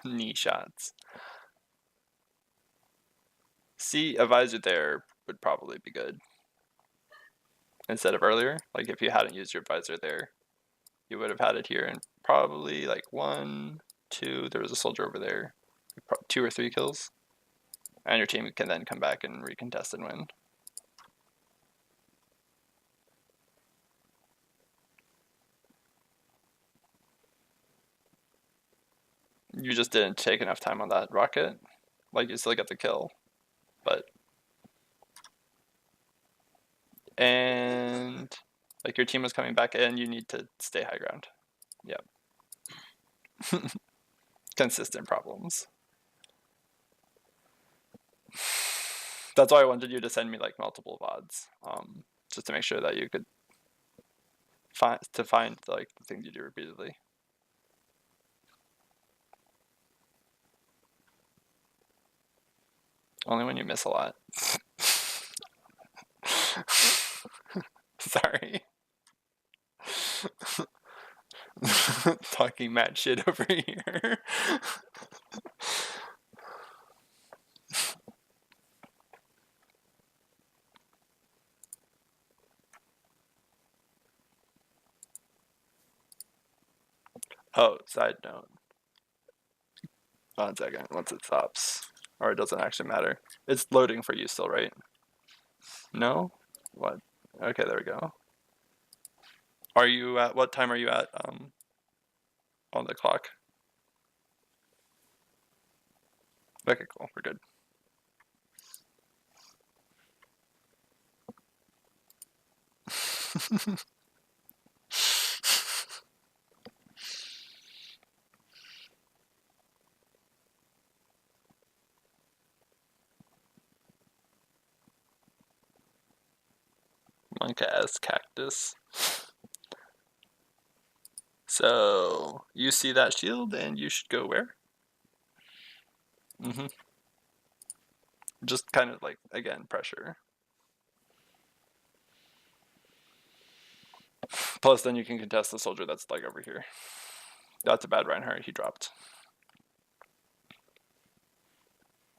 S1: Knee shots. See, a visor there would probably be good. Instead of earlier, like if you hadn't used your visor there, you would have had it here and probably like 1, 2, there was a soldier over there. 2 or 3 kills. And your team can then come back and recontest and win. You just didn't take enough time on that rocket. Like you still get the kill, but and Like your team was coming back in, you need to stay high ground. Yep. Consistent problems. That's why I wanted you to send me like multiple VODs, just to make sure that you could find like the things you do repeatedly. Only when you miss a lot. Sorry. Talking mad shit over here. Oh, side note. 1 second, once it stops. Or it doesn't actually matter. It's loading for you still, right? No? What? Okay, there we go. Are you at, what time are you at on the clock? Okay, cool, we're good. Monk ass cactus. So you see that shield and you should go where? Mm-hmm. Just kind of like, again, pressure. Plus then you can contest the soldier that's like over here. That's a bad Reinhardt, he dropped.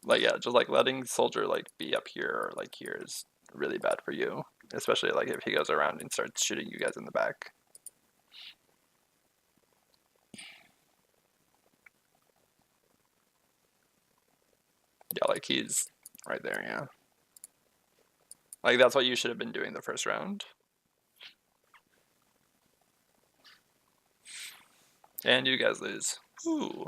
S1: Like yeah, just like letting soldier like be up here or like here is really bad for you. Especially like if he goes around and starts shooting you guys in the back. Yeah, like he's right there, yeah. Like that's what you should have been doing the first round. And you guys lose. Ooh.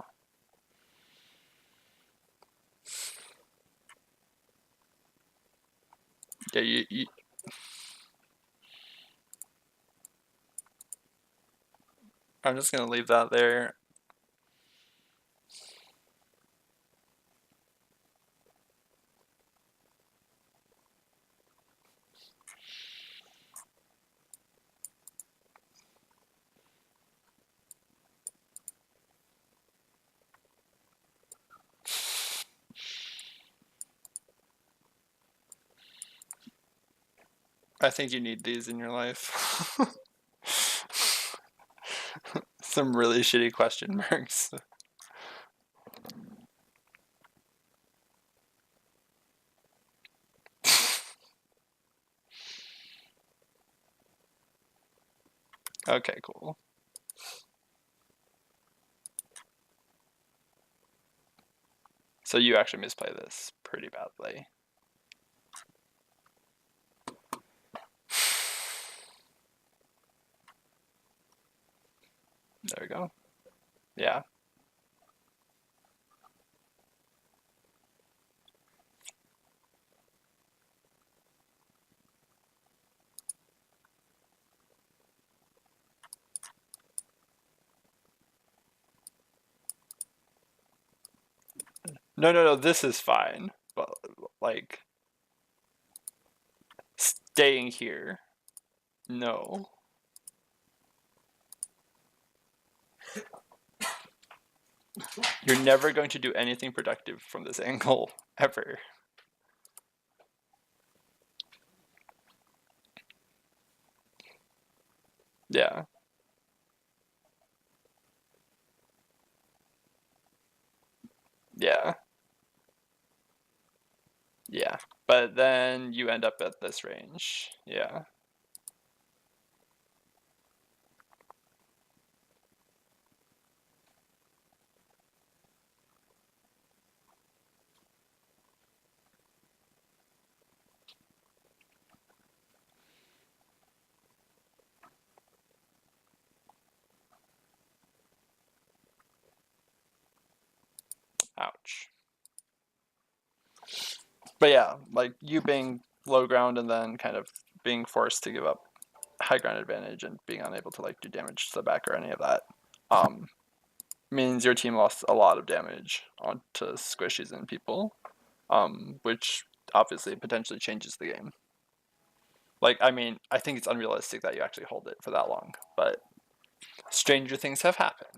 S1: Yeah, you I'm just gonna leave that there. I think you need these in your life. Some really shitty question marks. Okay, cool. So you actually misplay this pretty badly. There we go. Yeah. No, this is fine. But like staying here. No. You're never going to do anything productive from this angle, ever. Yeah. Yeah. Yeah. But then you end up at this range. Yeah. Ouch. But yeah, like you being low ground and then kind of being forced to give up high ground advantage and being unable to like do damage to the back or any of that, means your team lost a lot of damage onto squishies and people, which obviously potentially changes the game. Like, I mean, I think it's unrealistic that you actually hold it for that long, but stranger things have happened.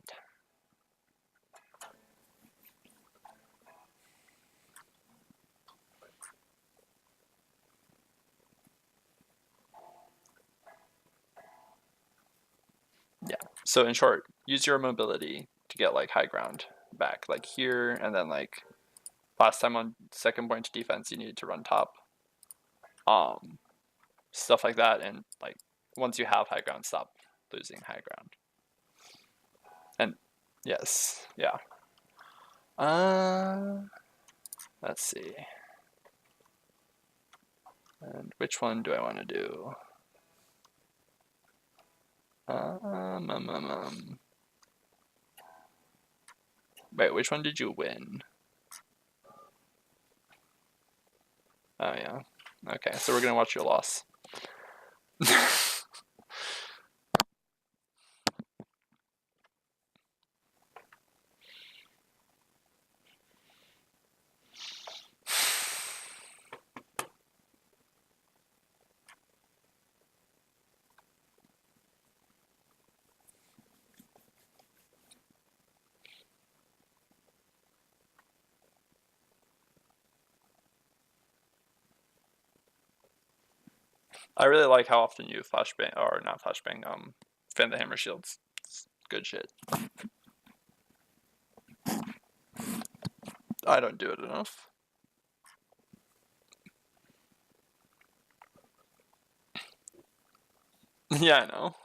S1: Yeah, so in short, use your mobility to get like high ground back, like here, and then like last time on second point to defense, you needed to run top. Stuff like that, and like once you have high ground, stop losing high ground. And yes, yeah. Let's see. And which one do I want to do? Wait, which one did you win? Oh yeah. Okay, so we're gonna watch your loss. I really like how often you flashbang, or not flashbang, fan the hammer shields. It's good shit. I don't do it enough. Yeah, I know.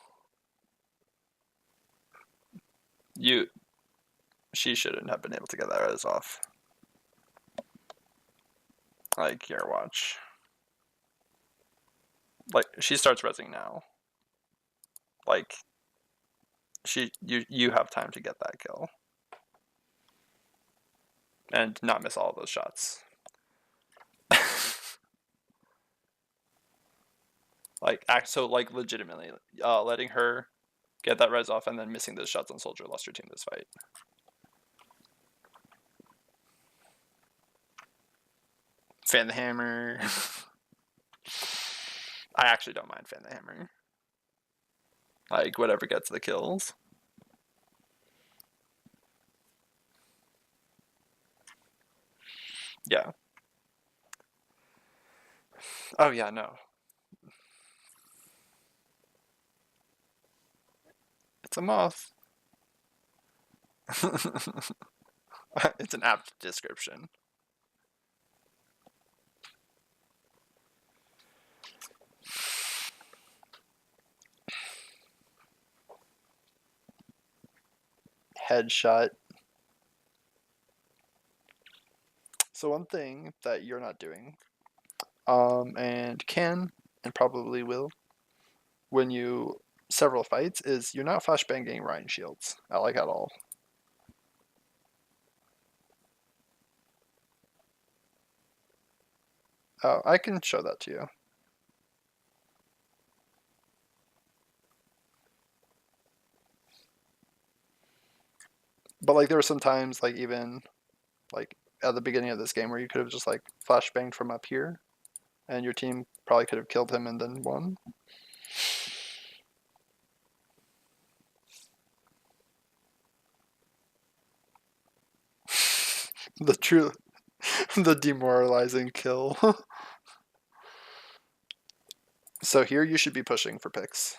S1: She shouldn't have been able to get that res off. Like, here, watch. Like, she starts resing now. Like, you have time to get that kill. And not miss all of those shots. So legitimately, letting her get that res off and then missing those shots on Soldier lost your team this fight. Fan the hammer. I actually don't mind fan the hammer. Like, whatever gets the kills. Yeah. Oh yeah, no. It's a moth. It's an apt description. Headshot. So one thing that you're not doing, and can, and probably will, when you several fights, is you're not flashbanging Ryan shields, at all. Oh, I can show that to you. But like there were some times, like even like at the beginning of this game, where you could have just like flashbanged from up here, and your team probably could have killed him and then won. The demoralizing kill. So here you should be pushing for picks,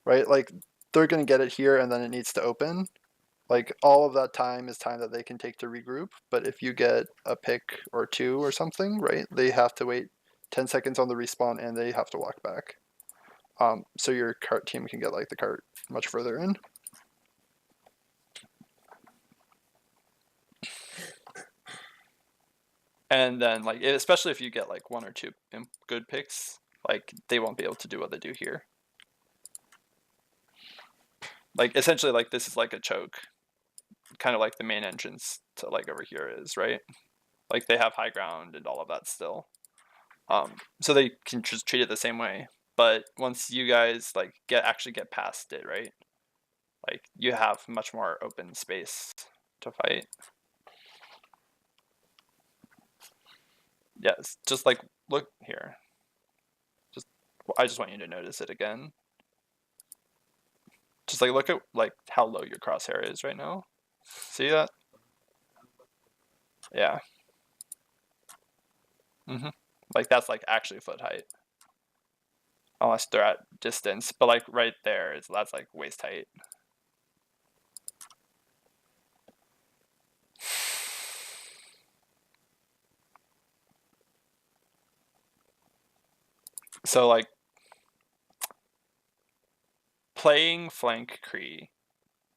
S1: right? Like they're gonna get it here, and then it needs to open. Like all of that time is time that they can take to regroup. But if you get a pick or two or something, right, they have to wait 10 seconds on the respawn and they have to walk back. So your cart team can get like the cart much further in. And then like, especially if you get like one or two good picks, like they won't be able to do what they do here. Like essentially like this is like a choke, kind of like the main entrance to like over here is, right? Like they have high ground and all of that still. So they can just treat it the same way. but once you guys like actually get past it, right? Like you have much more open space to fight. Yes, just like look here. I just want you to notice it again. Just like look at like how low your crosshair is right now. See that? Yeah. Like that's like actually foot height. Unless they're at distance, but like right there is that's like waist height. So like playing flank Cree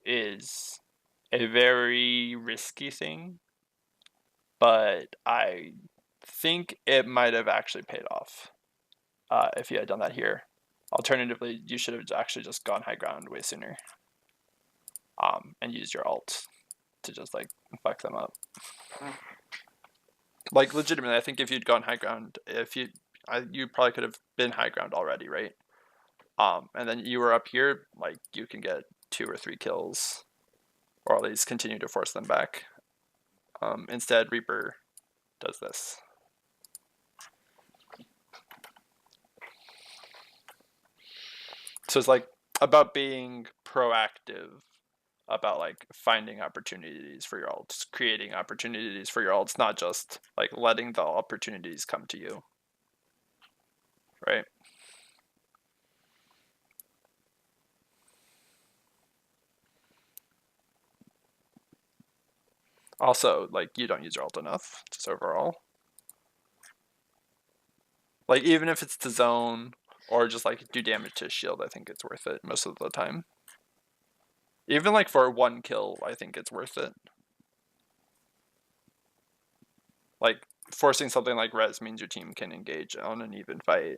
S1: is a very risky thing, but I think it might have actually paid off if you had done that here. Alternatively, you should have actually just gone high ground way sooner and used your ult to just like fuck them up. Like legitimately, I think if you'd gone high ground, you probably could have been high ground already, right? And then you were up here, like you can get 2 or 3 kills, or at least continue to force them back. Instead, Reaper does this. So it's like about being proactive, about like finding opportunities for your ults, creating opportunities for your ults, not just like letting the opportunities come to you, right? Also, like you don't use your ult enough, just overall. Like even if it's to zone or just like do damage to shield, I think it's worth it most of the time. Even like for 1 kill, I think it's worth it. Like forcing something like res means your team can engage on an even fight.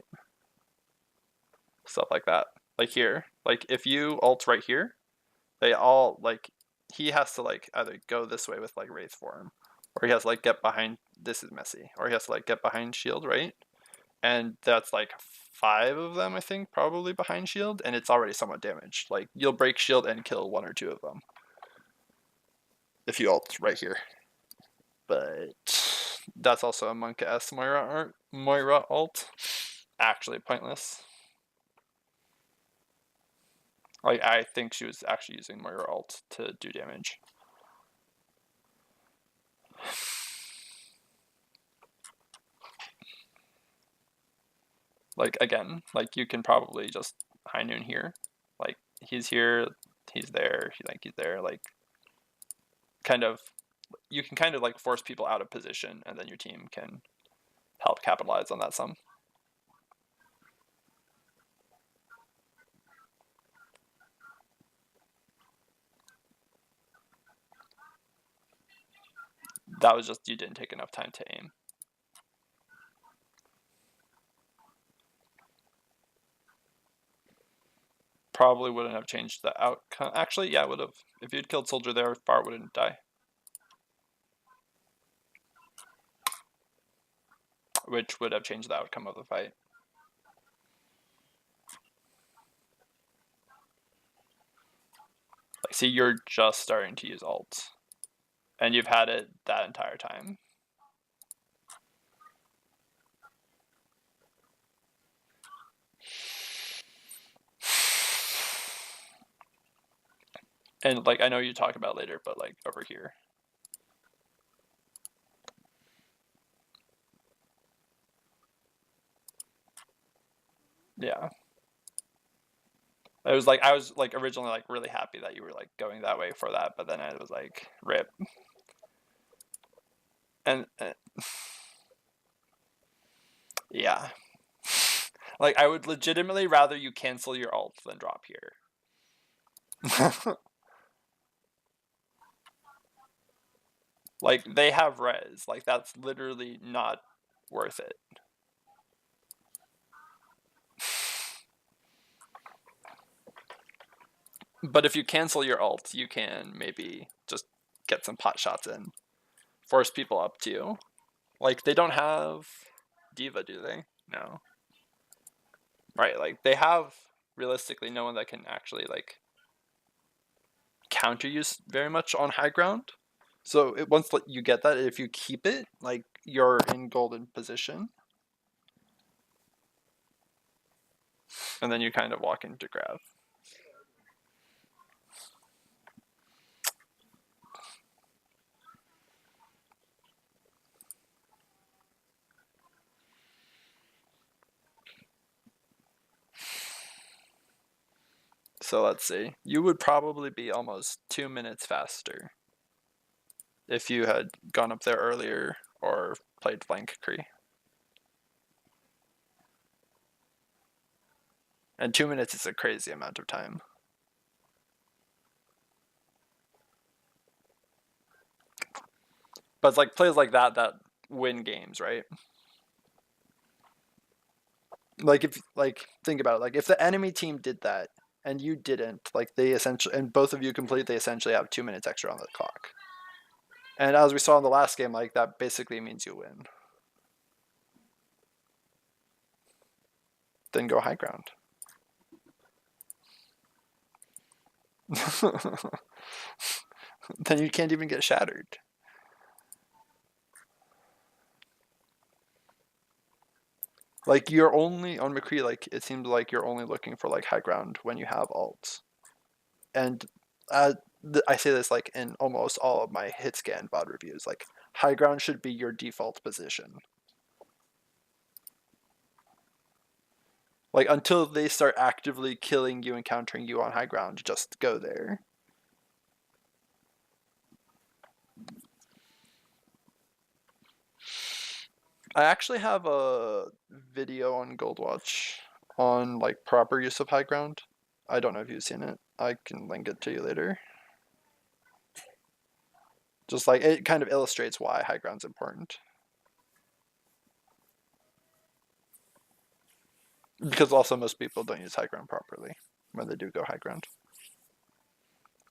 S1: Stuff like that. Like here, like if you ult right here, they all like he has to like either go this way with like Wraith form, or he has to like get behind. This is messy. Or he has to like get behind shield, right? And that's like 5 of them, I think, probably behind shield, and it's already somewhat damaged. Like you'll break shield and kill 1 or 2 of them if you ult right here. But that's also a Monk S Moira ult. Actually pointless. Like I think she was actually using Moira ult to do damage. Like again, like you can probably just high noon here. Like he's here, he's there, he's there, like kind of you can kind of like force people out of position and then your team can help capitalize on that some. That was just you didn't take enough time to aim. Probably wouldn't have changed the outcome. Actually, yeah, it would have. If you'd killed soldier there, Far wouldn't die. Which would have changed the outcome of the fight. Like, see, you're just starting to use ult. And you've had it that entire time. And like I know you talk about later, but like over here. Yeah. It was like I was like originally like really happy that you were like going that way for that, but then I was like rip. And yeah. Like I would legitimately rather you cancel your ult than drop here. Like they have res, like that's literally not worth it. But if you cancel your ult, you can maybe just get some pot shots in. Force people up to you. Like they don't have D.Va, do they? No. right? Like they have realistically no one that can actually like counter you very much on high ground. So once you get that, if you keep it, like you're in golden position, and then you kind of walk into grab. So let's see. You would probably be almost 2 minutes faster if you had gone up there earlier or played flank Cree. And 2 minutes is a crazy amount of time. But it's like plays like that win games, right? Like if think about it, like if the enemy team did that and you didn't, like they essentially, and both of you complete, they essentially have 2 minutes extra on the clock. And as we saw in the last game, like that basically means you win. Then go high ground. Then you can't even get shattered. Like you're only on McCree, like it seems like you're only looking for like high ground when you have ults. And I say this like in almost all of my hit scan VOD reviews, like high ground should be your default position. Like until they start actively killing you and countering you on high ground, just go there. I actually have a video on Goldwatch on like proper use of high ground. I don't know if you've seen it. I can link it to you later. Just like it kind of illustrates why high ground's important. Because also most people don't use high ground properly when they do go high ground.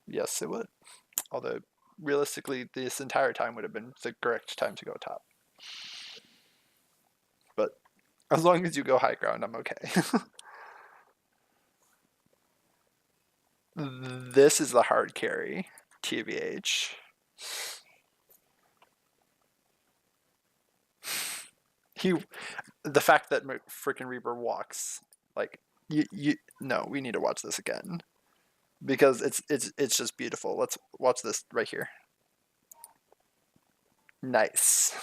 S1: Yes, it would. Although realistically, this entire time would have been the correct time to go top. But as long as you go high ground, I'm okay. This is the hard carry, TBH. The fact that freaking Reaper walks, like no, we need to watch this again because it's just beautiful. Let's watch this right here. Nice.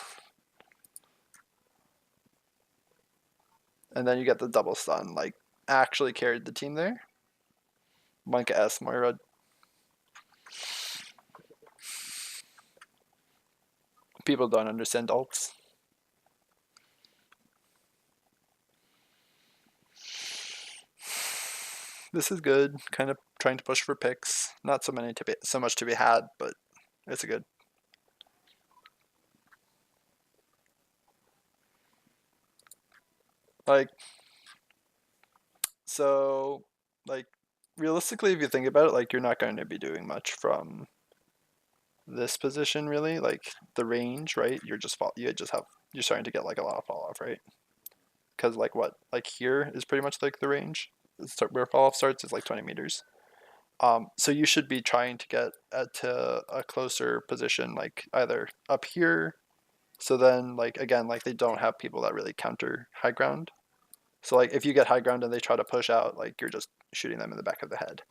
S1: And then you get the double stun, like actually carried the team there. Monka S Moira. People don't understand ults. This is good. Kind of trying to push for picks. Not so much to be had, but it's a good. Like, so, like, realistically, if you think about it, like, you're not going to be doing much from this position, really. Like, the range, right? You're starting to get, like, a lot of fall off, right? Because, like, like, here is pretty much, like, the range. Where fall off starts is, like, 20 meters. So you should be trying to get to a closer position, like, either up here. So then, like, again, like, they don't have people that really counter high ground. So, like, if you get high ground and they try to push out, like, you're just shooting them in the back of the head.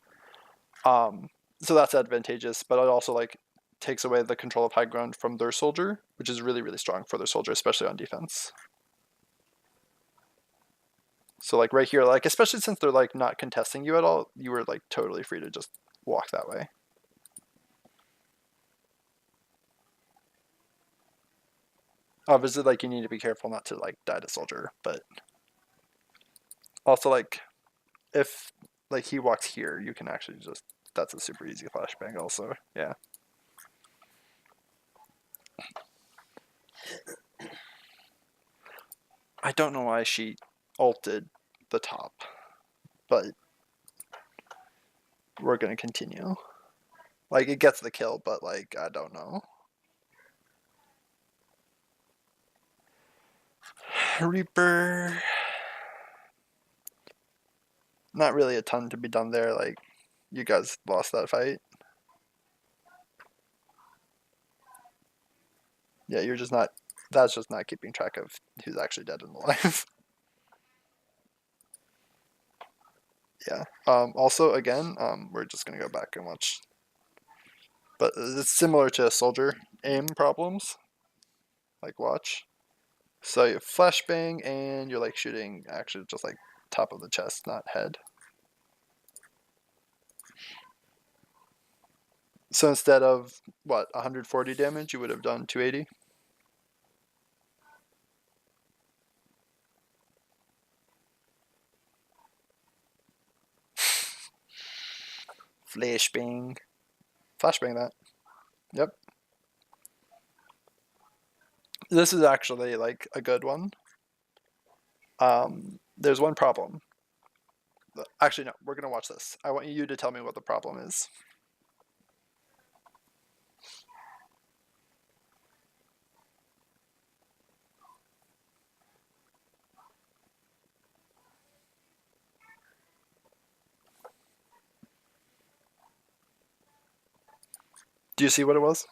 S1: So that's advantageous, but it also, like, takes away the control of high ground from their soldier, which is really, really strong for their soldier, especially on defense. So, like, right here, like, especially since they're, like, not contesting you at all, you were, like, totally free to just walk that way. Obviously, like, you need to be careful not to, like, die to soldier, but also, like, if, like, he walks here, you can actually just, that's a super easy flashbang also, yeah. I don't know why she ulted the top, but we're gonna continue. Like, it gets the kill, but, like, I don't know. Reaper. not really a ton to be done there. Like, you guys lost that fight. Yeah, you're just not. That's just not keeping track of who's actually dead and alive. Yeah. Also, again, we're just gonna go back and watch. But it's similar to soldier aim problems. Like, watch. So you flashbang and you're like shooting actually just like top of the chest, not head. So instead of what 140 damage, you would have done 280. Flashbang. Flashbang that. Yep. This is actually like a good one. There's one problem. Actually, no, we're gonna watch this. I want you to tell me what the problem is. Do you see what it was?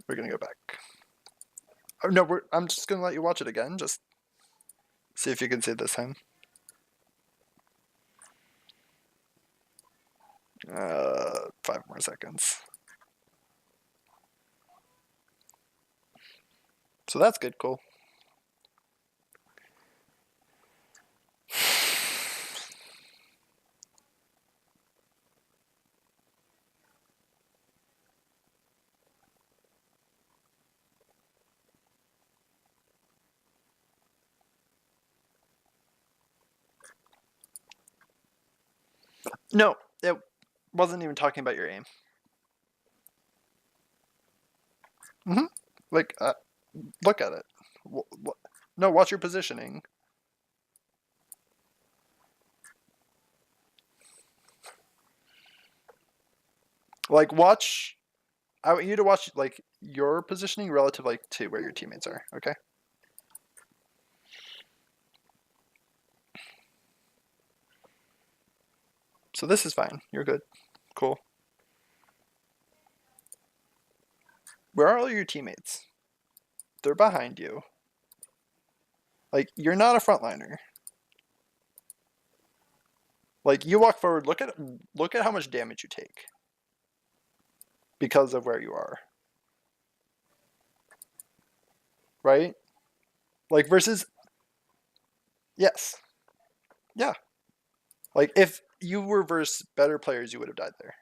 S1: We're gonna go back. Oh, no, I'm just gonna let you watch it again. Just see if you can see it this time. 5 more seconds. So that's good, cool. No, it wasn't even talking about your aim. Like, look at it. No, watch your positioning. Like, watch. I want you to watch like your positioning relative like to where your teammates are. Okay. So this is fine. You're good. Cool. Where are all your teammates? They're behind you. Like, you're not a frontliner. Like, you walk forward, look at how much damage you take. Because of where you are. Right? Like, versus... Yes. Yeah. Like, if you were versus better players, you would have died there.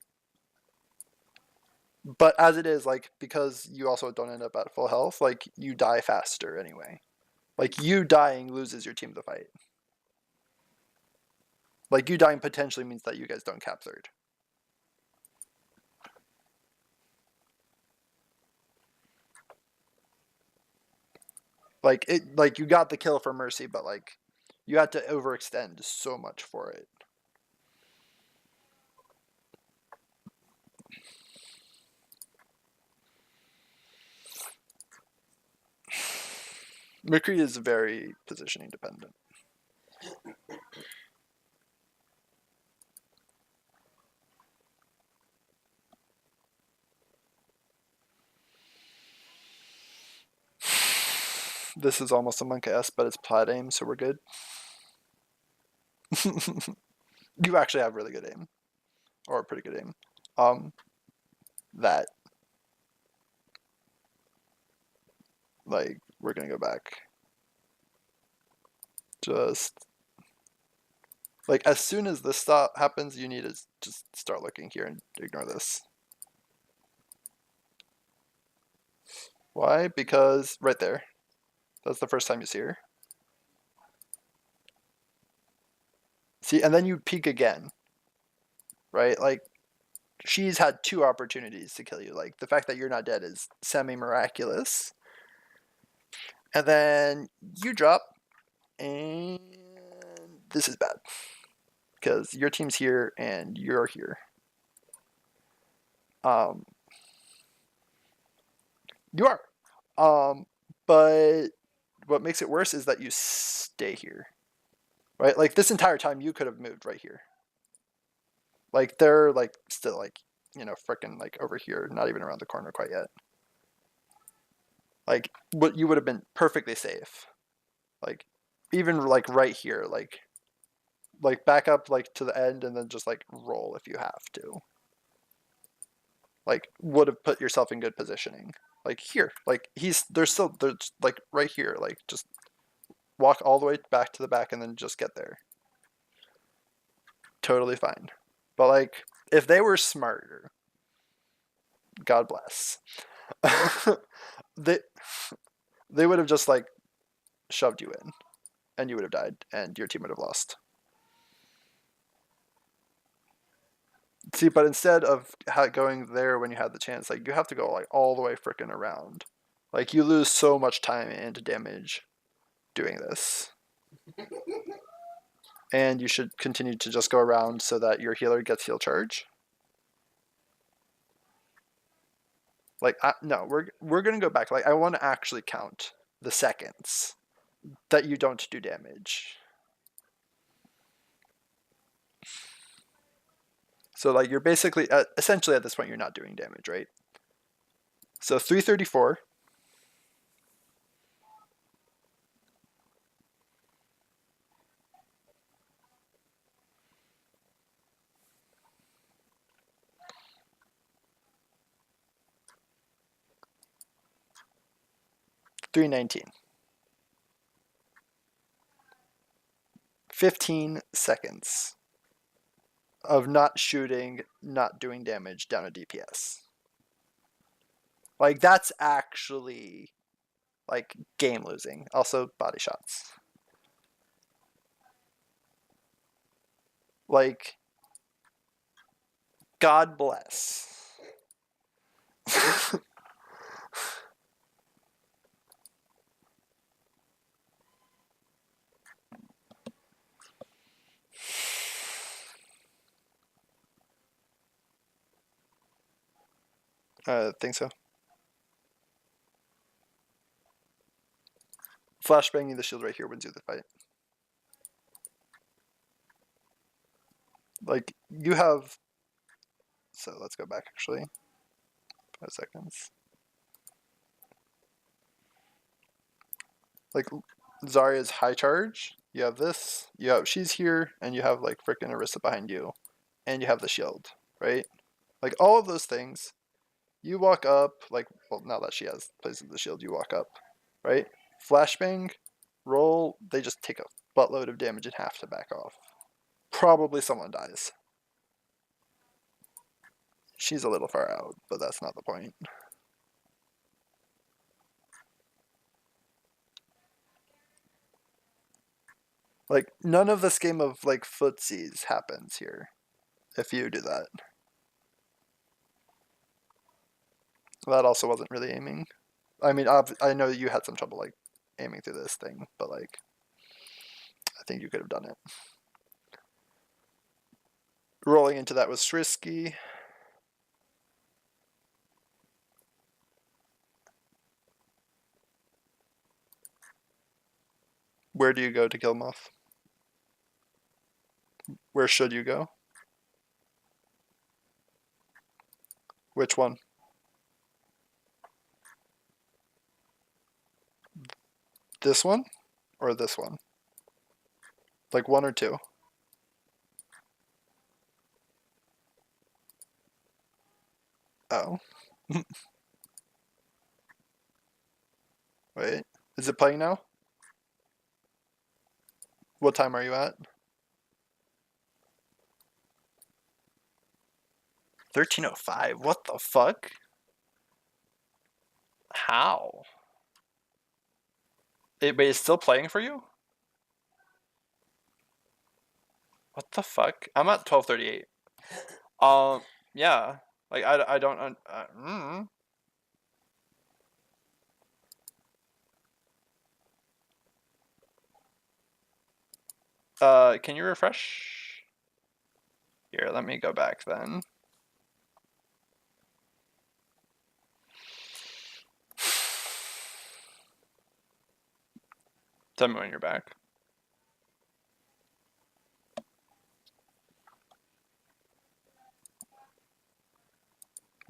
S1: But as it is, like, because you also don't end up at full health, like, you die faster anyway. Like, you dying loses your team the fight. Like, you dying potentially means that you guys don't cap third. Like, you got the kill for Mercy, but, like, you had to overextend so much for it. McCree is very positioning dependent. This is almost a Monk S, but it's plat aim, so we're good. You actually have really good aim. Or pretty good aim. That. Like, we're gonna go back. Just... Like, as soon as this stop happens, you need to just start looking here and ignore this. Why? Because right there. That's the first time you see her. See, and then you peek again. Right? Like, she's had 2 opportunities to kill you. Like, the fact that you're not dead is semi-miraculous. And then you drop, and this is bad. Because your team's here, and you're here. You are. But what makes it worse is that you stay here. right? Like this entire time you could have moved right here. Like they're like still like, you know, freaking like over here, not even around the corner quite yet. Like what you would have been perfectly safe. Like even like right here, like back up like to the end and then just like roll if you have to. Like would have put yourself in good positioning. Like here, like there's like right here, like just walk all the way back to the back and then just get there. Totally fine. But like if they were smarter, God bless. they they would have just like shoved you in and you would have died and your team would have lost. See, but instead of going there when you had the chance, like you have to go like all the way freaking around. Like you lose so much time and damage doing this. And you should continue to just go around so that your healer gets heal charge. Like no, we're gonna go back. Like I want to actually count the seconds that you don't do damage. So like you're basically essentially at this point you're not doing damage, right? So 334. $319. 15 seconds of not shooting, not doing damage down a DPS. Like that's actually like game losing. Also body shots. Like God bless. I think so. Flashbanging the shield right here wins you the fight. Like you have. So let's go back actually. 5 seconds. Like Zarya's high charge. You have this. You have she's here, and you have like freaking Orisa behind you, and you have the shield, right? Like all of those things. You walk up, like well now that she has places the shield, you walk up, right? Flashbang, roll. They just take a buttload of damage and have to back off. Probably someone dies. She's a little far out, but that's not the point. Like none of this game of like footsies happens here if you do that. That also wasn't really aiming. I mean, I know you had some trouble like aiming through this thing, but like I think you could have done it. Rolling into that was risky. Where do you go to kill Moth? Where should you go? Which one? This one? Or this one? Like 1 or 2? Oh. Wait. Is it playing now? What time are you at? 13:05. What the fuck? How? But it's still playing for you? What the fuck? I'm at 12:38. Yeah. Like I don't can you refresh? Here, let me go back then. Tell me when you're back.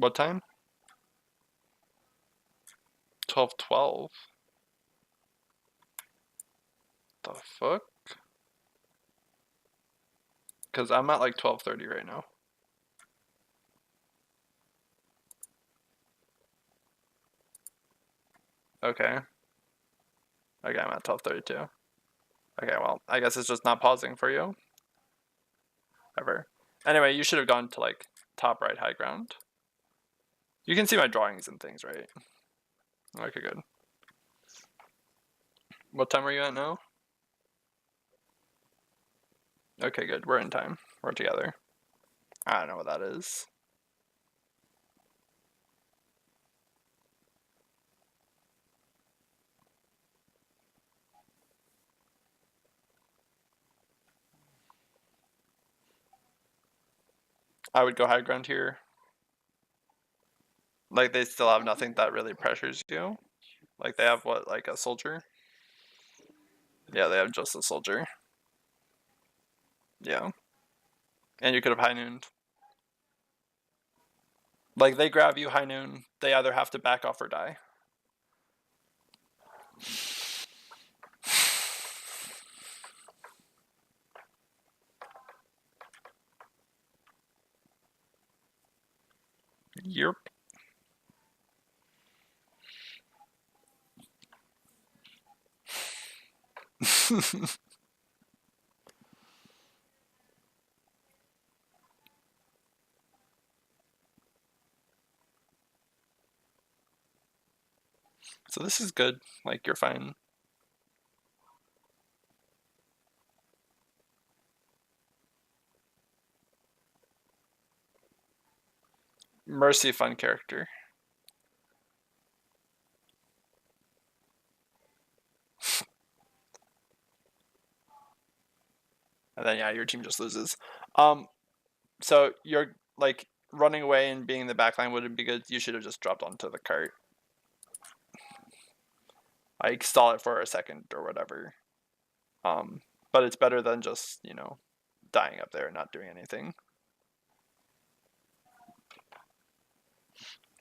S1: What time? 12:12. The fuck? Because I'm at like 12:30 right now. Okay. Okay, I'm at 12:32. Okay, well, I guess it's just not pausing for you. Ever. Anyway, you should have gone to like top right high ground. You can see my drawings and things, right? Okay, good. What time are you at now? Okay, good. We're in time. We're together. I don't know what that is. I would go high ground here. Like, they still have nothing that really pressures you. Like, they have what, like a soldier? Yeah, they have just a soldier. Yeah. And you could have high nooned. Like, they grab you high noon, they either have to back off or die. Yep. So this is good. Like, you're fine. Mercy, fun character. And then, yeah, your team just loses. So you're, like, running away and being in the backline wouldn't be good. You should have just dropped onto the cart. Like, stall it for a second or whatever. But it's better than just, you know, dying up there and not doing anything.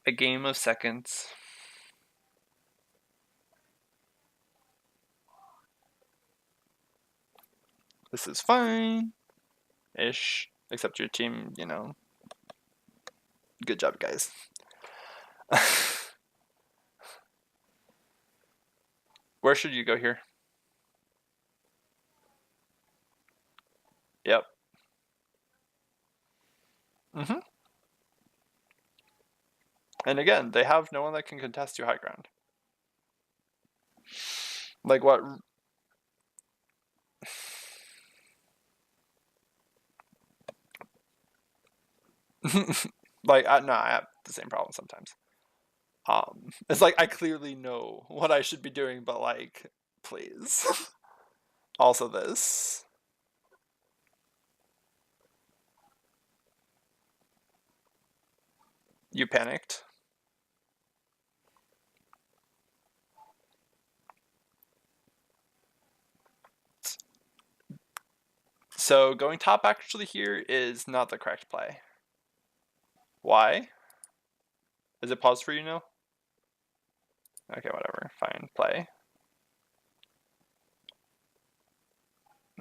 S1: A game of seconds. This is fine. Ish. Except your team, you know. Good job, guys. Where should you go here? Yep. Mm-hmm. And again, they have no one that can contest you high ground. Like what? Like, no, I have the same problem sometimes. It's like I clearly know what I should be doing, but like, please. Also this. You panicked. So going top actually here is not the correct play. Why? Is it paused for you now? Okay, whatever. Fine. Play.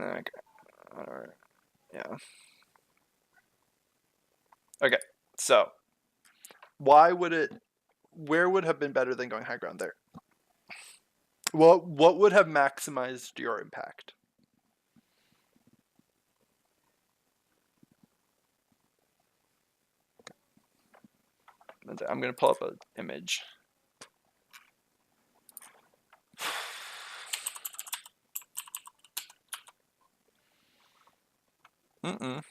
S1: Okay. Whatever. Yeah. Okay. So, why would it? Where would have been better than going high ground there? What would have maximized your impact? I'm gonna pull up an image. Mm-mm.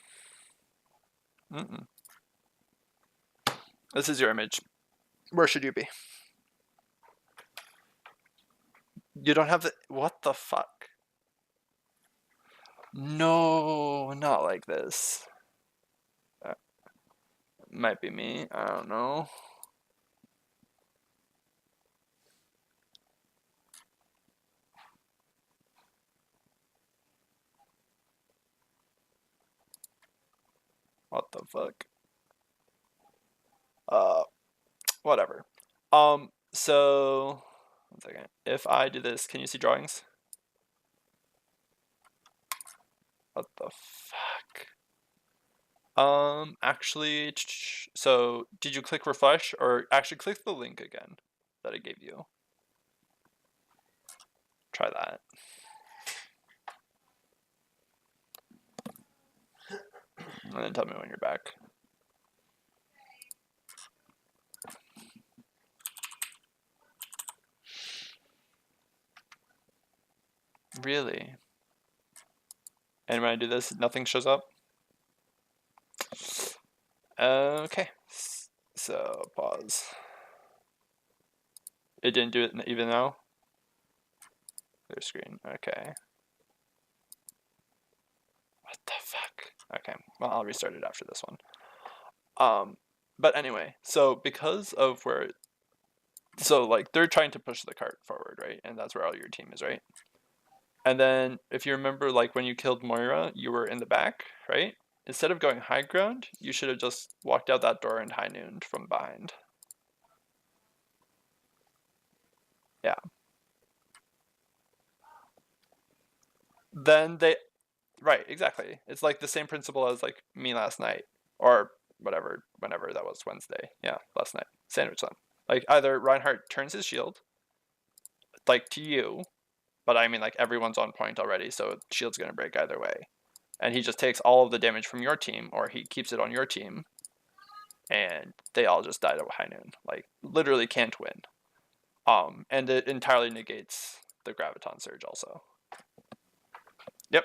S1: Mm-mm. This is your image. Where should you be? You don't have the... What the fuck? No, not like this. Might be me. I don't know. What the fuck? Whatever. So 1 second. If I do this, can you see drawings? What the fuck? Actually, so did you click refresh, or actually click the link again that I gave you? Try that. And then tell me when you're back. Really? And when I do this, nothing shows up? Okay. So, pause. It didn't do it even now? Clear screen. Okay. What the fuck? Okay. Well, I'll restart it after this one. But anyway, so because of where... So, like, they're trying to push the cart forward, right? And that's where all your team is, right? And then, if you remember, like, when you killed Moira, you were in the back, right? Instead of going high ground, you should have just walked out that door and high nooned from behind. Yeah. Then they... Right, exactly. It's like the same principle as, like, me last night. Or whatever, whenever that was, Wednesday. Yeah, last night. Sandwich them. Like, either Reinhardt turns his shield, like, to you, but I mean, like, everyone's on point already, so shield's gonna break either way. And he just takes all of the damage from your team, or he keeps it on your team, and they all just died at high noon. Like, literally can't win. And it entirely negates the Graviton Surge also. Yep.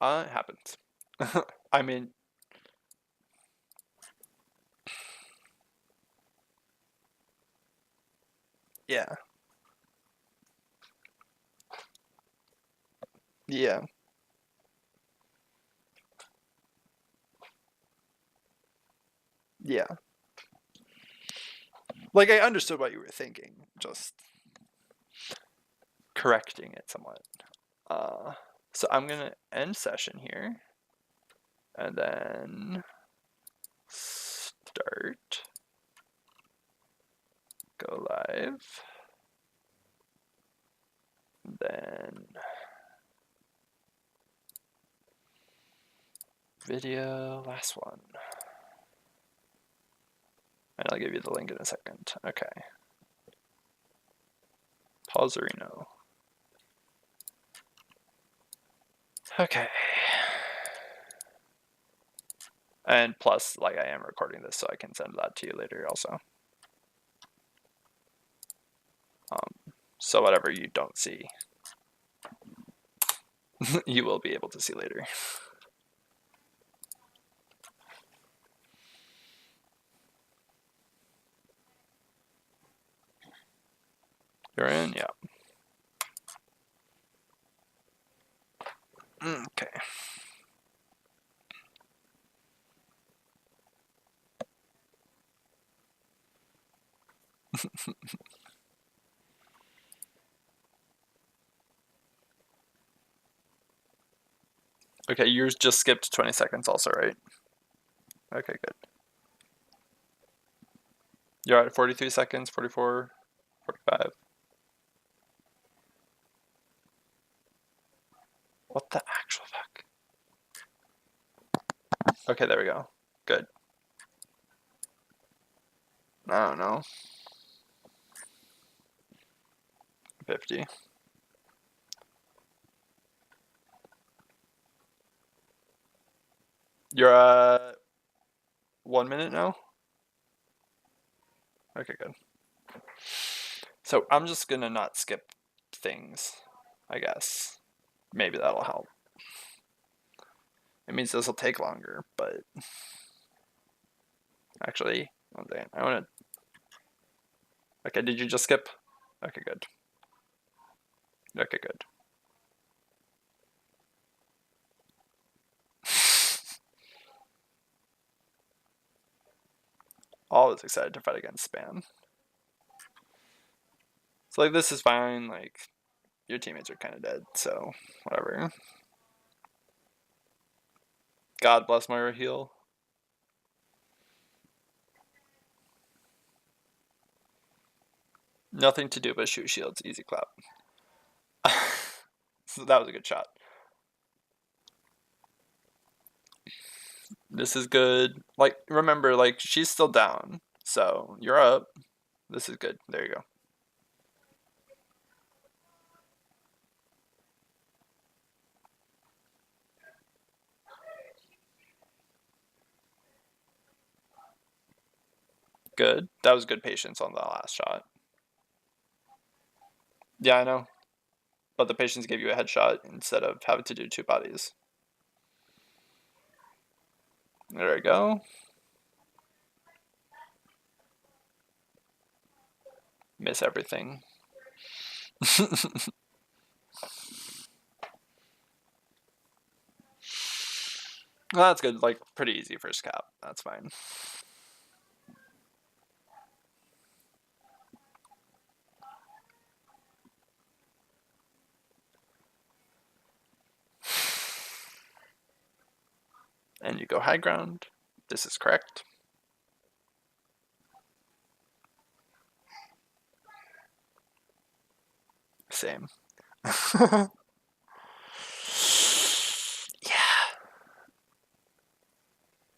S1: It happens. I mean... Yeah. Yeah. Yeah. Like, I understood what you were thinking, just correcting it somewhat. So I'm gonna end session here, and then start, go live, then video, last one. And I'll give you the link in a second. Okay. Pause or no. Okay. And plus, like, I am recording this, so I can send that to you later also. So whatever you don't see, you will be able to see later. You're in? Yeah. Okay. Okay, yours just skipped 20 seconds also, right? Okay, good. You're at 43 seconds, 44, 45. What the actual fuck? Okay, there we go. Good. I don't know. 50. You're at 1 minute now? Okay, good. So I'm just gonna not skip things, I guess. Maybe that'll help. It means this will take longer, but actually, one thing I wanna... Okay, did you just skip? Okay, good. Okay, good. Always excited to fight against spam. So, like, this is fine, like, your teammates are kind of dead, so whatever. God bless Moira heal. Nothing to do but shoot shields. Easy clap. So that was a good shot. This is good. Like, remember, like, she's still down. So, you're up. This is good. There you go. Good. That was good patience on the last shot. Yeah, I know. But the patience gave you a headshot instead of having to do 2 bodies. There we go. Miss everything. Well, that's good. Like, pretty easy first cap. That's fine. And you go high ground. This is correct. Same. Yeah.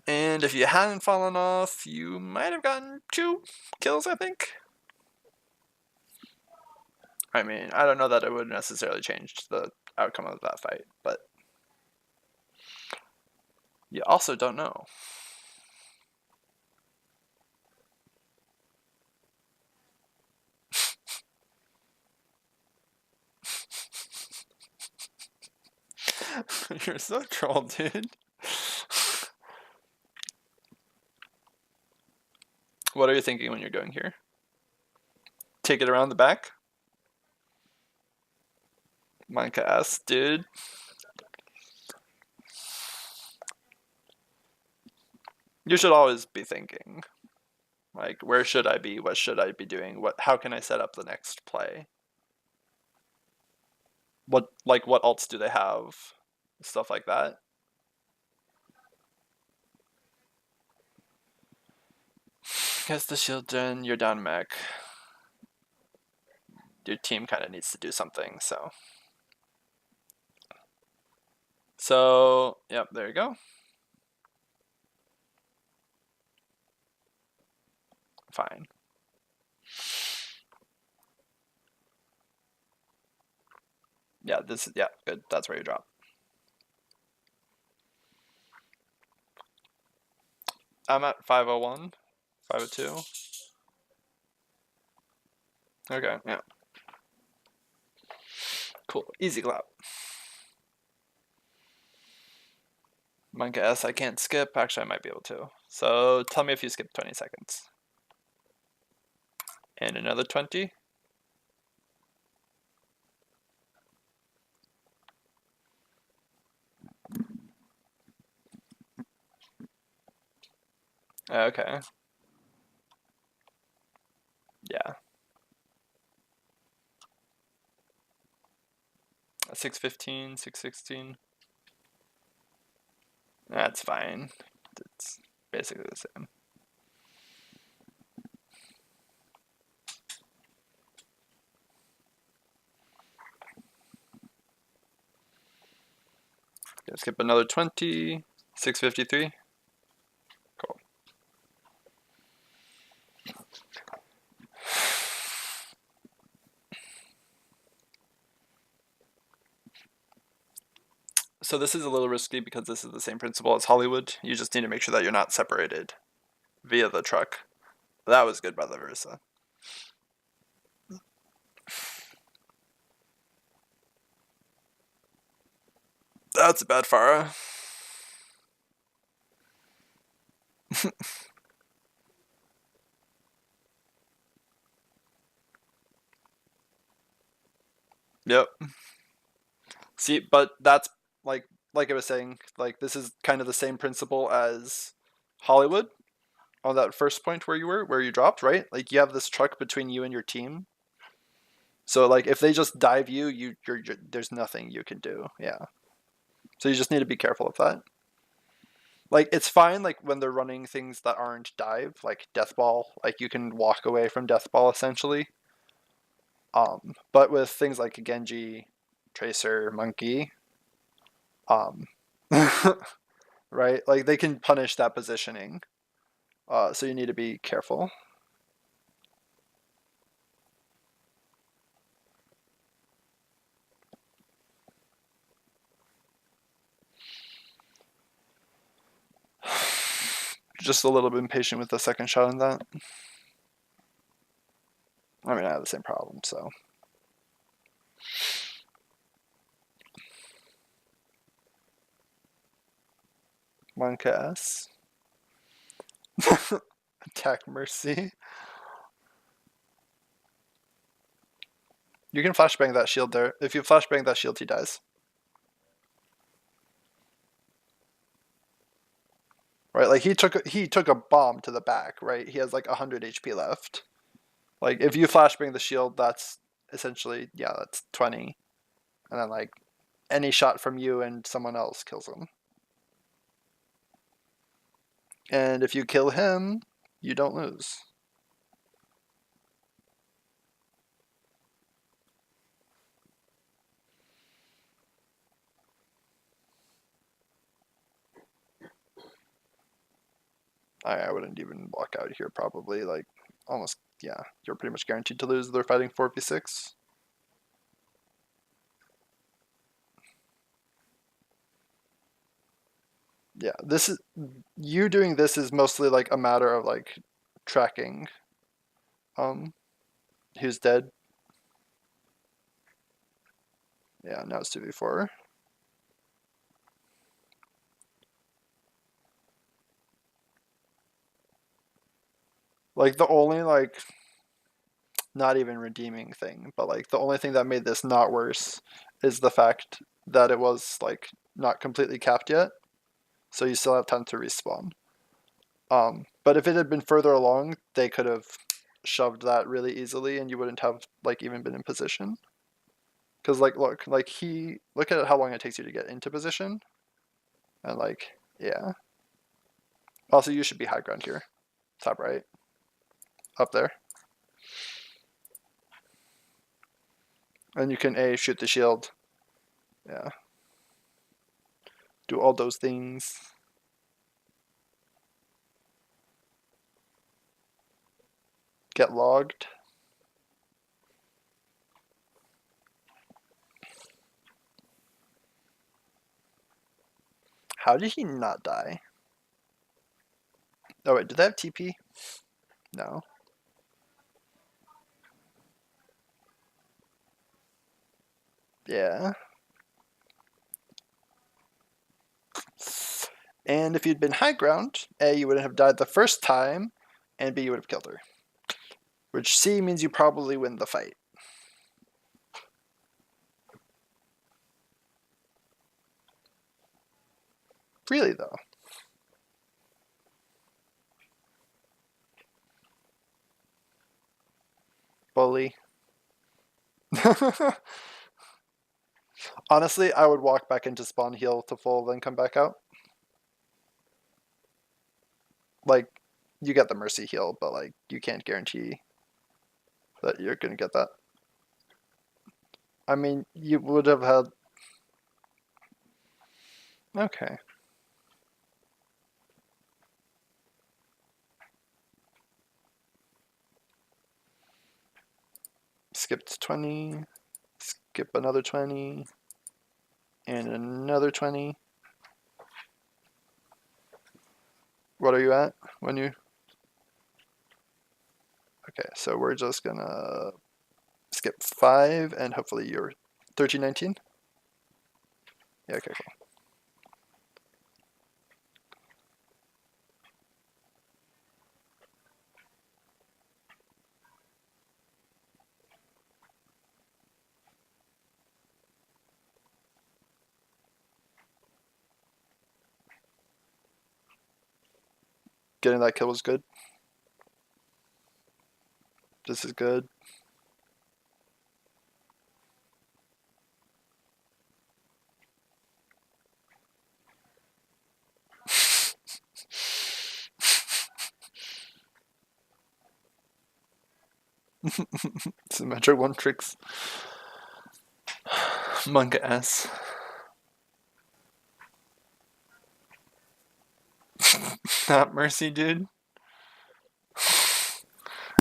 S1: And if you hadn't fallen off, you might have gotten 2 kills, I think. I mean, I don't know that it would necessarily change the outcome of that fight, but you also don't know. You're so troll, dude. What are you thinking when you're going here? Take it around the back? Micah S, dude. You should always be thinking, like, where should I be? What should I be doing? How can I set up the next play? What ults do they have? Stuff like that. Guess the shield gen, you're down mech. Your team kind of needs to do something, so. So, yep, there you go. Fine. Yeah, this is, yeah, good. That's where you drop. I'm at 501, 502. Okay, yeah. Cool, easy clap. Micah S, I can't skip. Actually, I might be able to. So tell me if you skip 20 seconds. And another 20. Okay. Yeah. 615, 616. That's fine. It's basically the same. Okay, skip another 20, 653. Cool. So this is a little risky because this is the same principle as Hollywood. You just need to make sure that you're not separated via the truck. That was good by the Versa. That's a bad Farah. Yep. See, but that's like I was saying, like this is kind of the same principle as Hollywood on that first point where you dropped, right? Like you have this truck between you and your team. So like if they just dive you're there's nothing you can do. Yeah. So you just need to be careful of that. Like it's fine like when they're running things that aren't dive, like death ball, like you can walk away from death ball essentially. But with things like Genji, Tracer, Monkey, um, right? Like they can punish that positioning. So you need to be careful. Just a little bit impatient with the second shot on that. I mean, I have the same problem, so. Monka S. Attack Mercy. You can flashbang that shield there. If you flashbang that shield, he dies. Right, like he took a bomb to the back, right? He has like 100 HP left. Like if you flashbang the shield, that's essentially, yeah, that's 20. And then like any shot from you and someone else kills him. And if you kill him, you don't lose. I wouldn't even walk out here probably, like almost, yeah, you're pretty much guaranteed to lose. They're fighting 4v6. Yeah, this is, you doing this is mostly like a matter of like tracking who's dead. Yeah, now it's 2v4. Like the only like, not even redeeming thing, but like the only thing that made this not worse is the fact that it was like not completely capped yet. So you still have time to respawn. But if it had been further along, they could have shoved that really easily and you wouldn't have like even been in position. Because like look at how long it takes you to get into position. And like, yeah. Also you should be high ground here. Top right. Up there. And you can A, shoot the shield. Yeah. Do all those things. Get logged. How did he not die? Oh wait, did they have TP? No. Yeah. And if you'd been high ground, A, you wouldn't have died the first time, and B, you would have killed her. Which C means you probably win the fight. Really though. Bully. Honestly, I would walk back into spawn, heal to full, then come back out. Like, you get the mercy heal, but like, you can't guarantee that you're gonna get that. I mean, you would have had... Okay. Skipped 20. Skip another 20. And another 20. What are you at when you... Okay, so we're just gonna skip 5 and hopefully you're 1319. Yeah, okay, cool. Getting that kill was good. This is good. Symmetric one tricks. Monk ass. Not mercy, dude.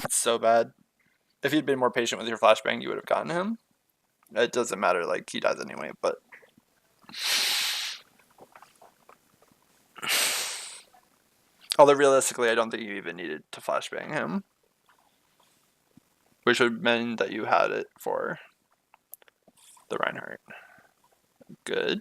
S1: It's so bad. If you'd been more patient with your flashbang, you would have gotten him. It doesn't matter, like, he dies anyway, but... Although, realistically, I don't think you even needed to flashbang him. Which would mean that you had it for the Reinhardt. Good.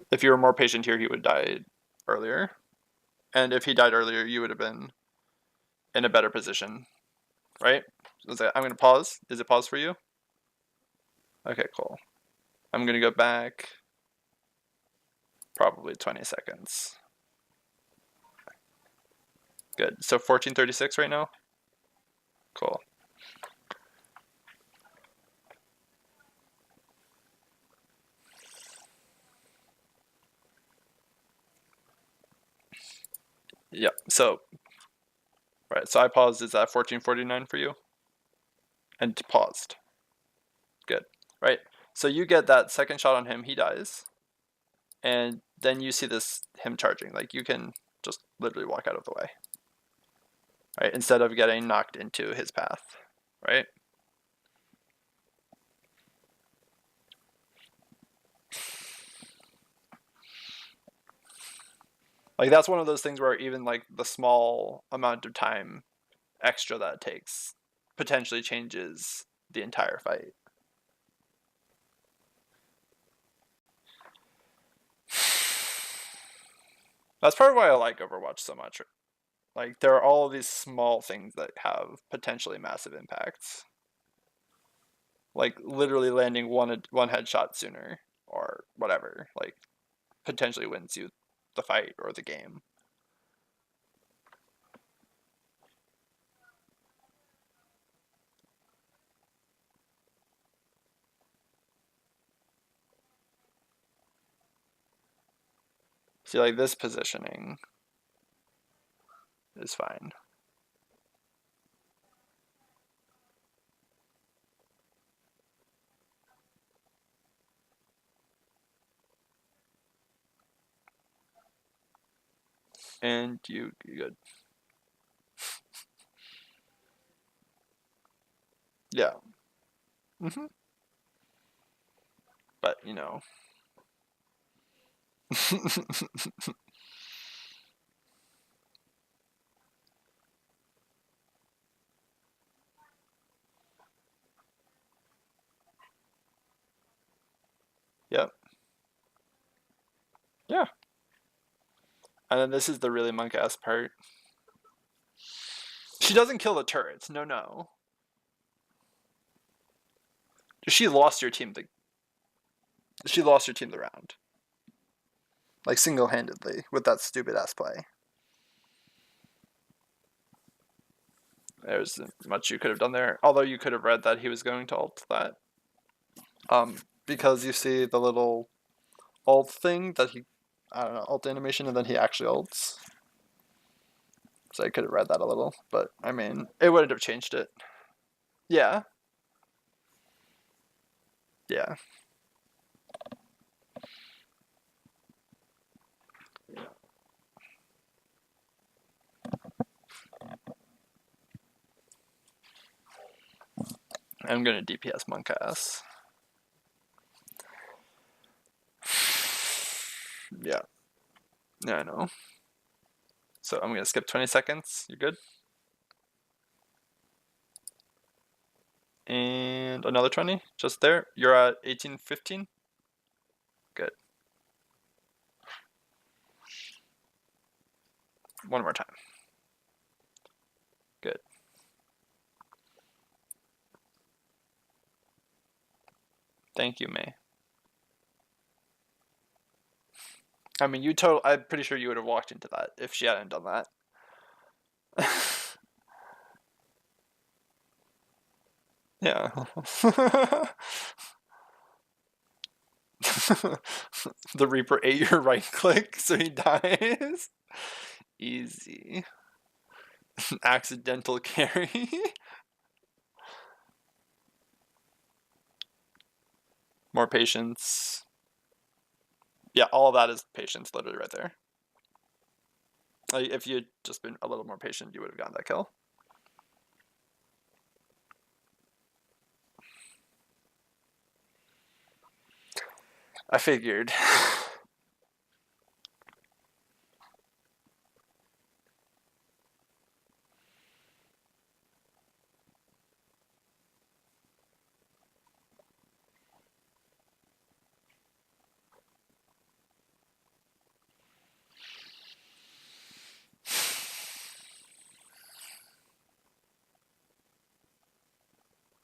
S1: If you were more patient here, he would have died earlier. And if he died earlier, you would have been in a better position. Right? I'm going to pause. Is it pause for you? Okay, cool. I'm going to go back probably 20 seconds. Good. So 1436 right now? Cool. Yeah, so, right, so I paused. Is that 1449 for you? And paused. Good, right? So you get that second shot on him, he dies. And then you see him charging. Like, you can just literally walk out of the way. Right, instead of getting knocked into his path, right? Like, that's one of those things where even, like, the small amount of time extra that it takes potentially changes the entire fight. That's part of why I like Overwatch so much. Like, there are all of these small things that have potentially massive impacts. Like, literally landing one headshot sooner, or whatever, like, potentially wins you the fight or the game. See, like, this positioning is fine. And you're good. Yeah. But, you know. Yep. Yeah. And then this is the really monk-ass part. She doesn't kill the turrets. No. She lost your team the round. Like, single-handedly with that stupid-ass play. There's much you could have done there. Although you could have read that he was going to ult that. Because you see the little ult thing that he, I don't know, ult animation, and then he actually ults. So I could have read that a little, but I mean, it wouldn't have changed it. Yeah. Yeah. I'm gonna DPS monk-ass. Yeah. Yeah, I know. So I'm gonna skip 20 seconds. You good? And another 20, just there. You're at 18:15. Good. One more time. Good. Thank you, May. I mean, I'm pretty sure you would have walked into that if she hadn't done that. Yeah. The Reaper ate your right click, so he dies. Easy. Accidental carry. More patience. Yeah, all of that is patience, literally right there. Like, if you had just been a little more patient, you would have gotten that kill. I figured.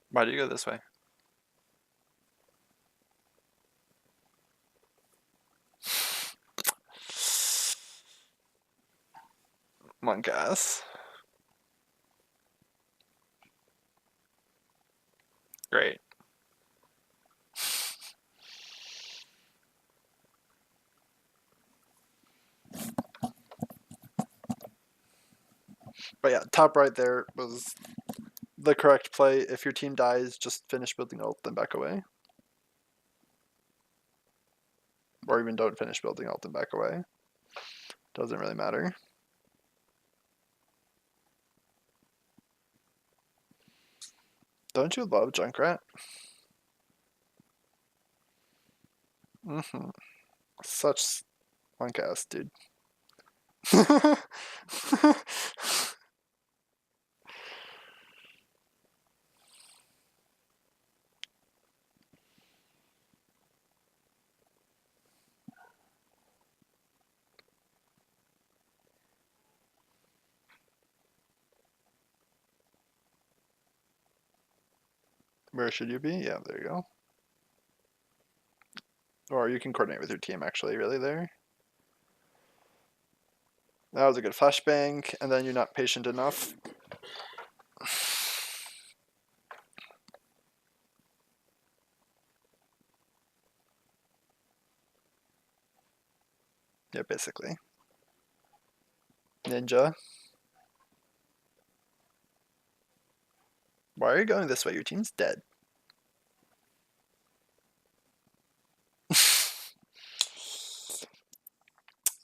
S1: Why do you go this way? Monk ass. Great. But yeah, top right there was the correct play. If your team dies, just finish building ult, then back away. Or even don't finish building ult, then back away. Doesn't really matter. Don't you love Junkrat? Mm-hmm. Such monk ass, dude. Where should you be? Yeah, there you go. Or you can coordinate with your team, actually, really, there. That was a good flashbang, and then you're not patient enough. Yeah, basically. Ninja. Why are you going this way? Your team's dead.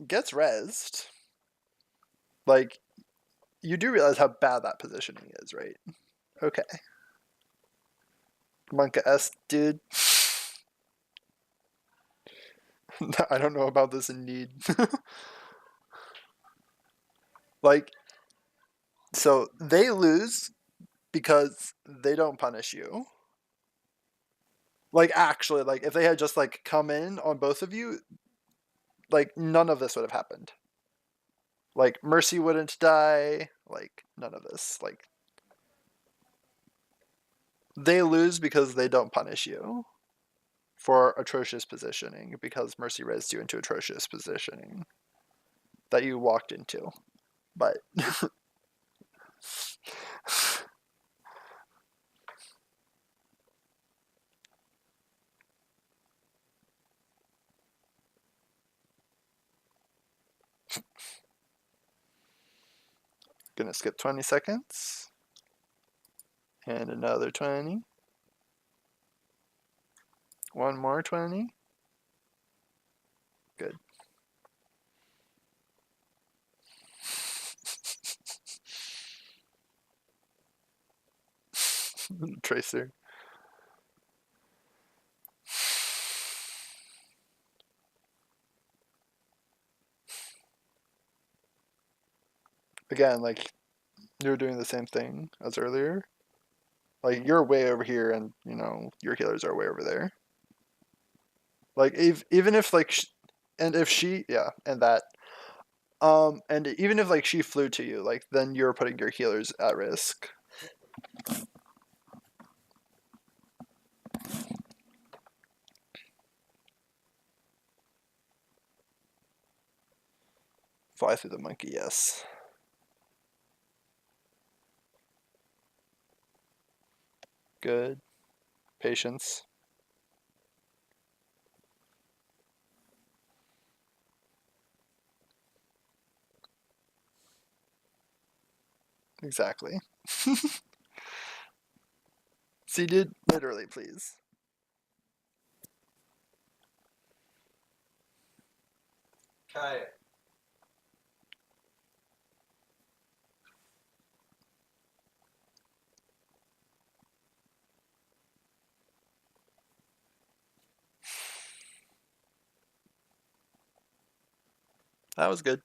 S1: Gets rezzed. Like, you do realize how bad that positioning is, right? Okay. Monka S, dude. I don't know about this in need. Like, so they lose because they don't punish you. Like, actually, like, if they had just, like, come in on both of you, like, none of this would have happened. Like, Mercy wouldn't die. Like, none of this. Like, they lose because they don't punish you for atrocious positioning, because Mercy raised you into atrocious positioning that you walked into. But gonna skip 20 seconds. And another 20. One more 20. Good. Tracer. Again, like, you're doing the same thing as earlier. Like, you're way over here, and, you know, your healers are way over there. Like, even if, like, and if she, yeah, and that. And even if, like, she flew to you, like, then you're putting your healers at risk. Fly through the monkey, yes. Good. Patience. Exactly. Seated, literally, please.
S2: Okay.
S1: That was good.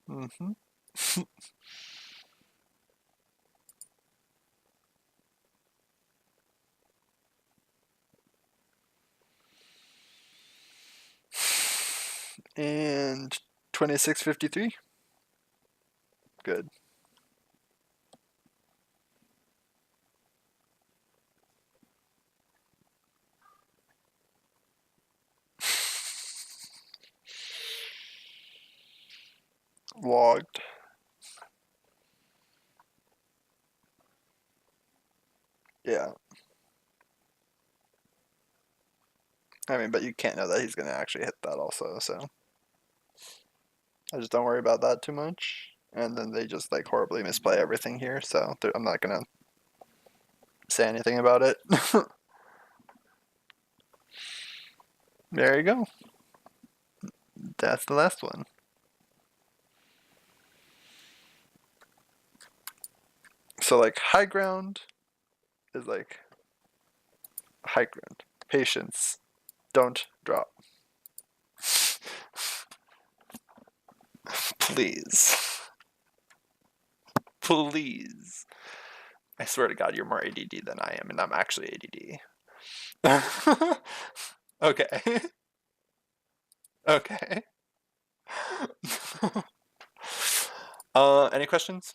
S1: Mm-hmm. And 2653. Good. Logged. Yeah. I mean, but you can't know that he's going to actually hit that also, so. I just don't worry about that too much. And then they just like horribly misplay everything here, so I'm not going to say anything about it. There you go. That's the last one. So like high ground is like high ground. Patience. Don't drop. Please. Please. I swear to God, you're more ADD than I am, and I'm actually ADD. Okay. Okay. Any questions?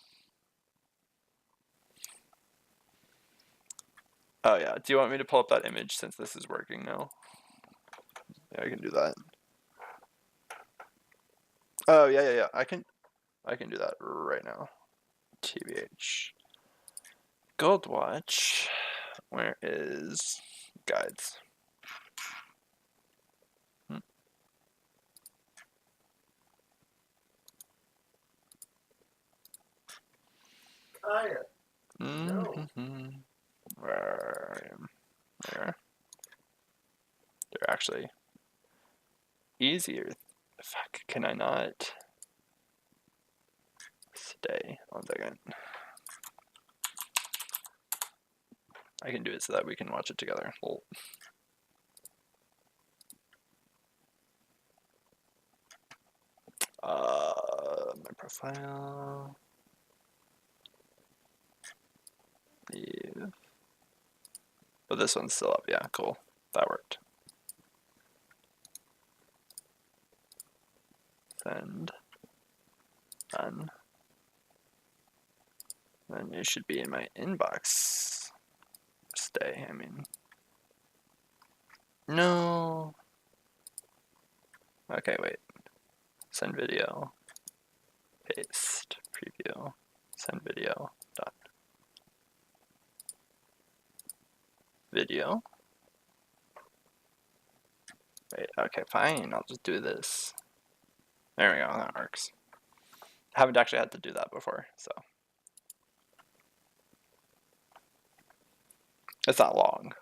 S1: Oh yeah. Do you want me to pull up that image since this is working now? Yeah, I can do that. Oh yeah. I can do that right now. TBH. Gold watch. Where is guides? Mm-hmm. Where I am. There. They're actually easier. Fuck, can I not stay? 1 second. I can do it so that we can watch it together. Lol. My profile. Yeah. But this one's still up. Yeah, cool. That worked. Send. Done. Then it should be in my inbox. Stay, I mean. No. Okay, wait. Send video. Paste. Preview. Send video. Done. Video. Wait, okay, fine. I'll just do this. There we go. That works. I haven't actually had to do that before, so. It's not long.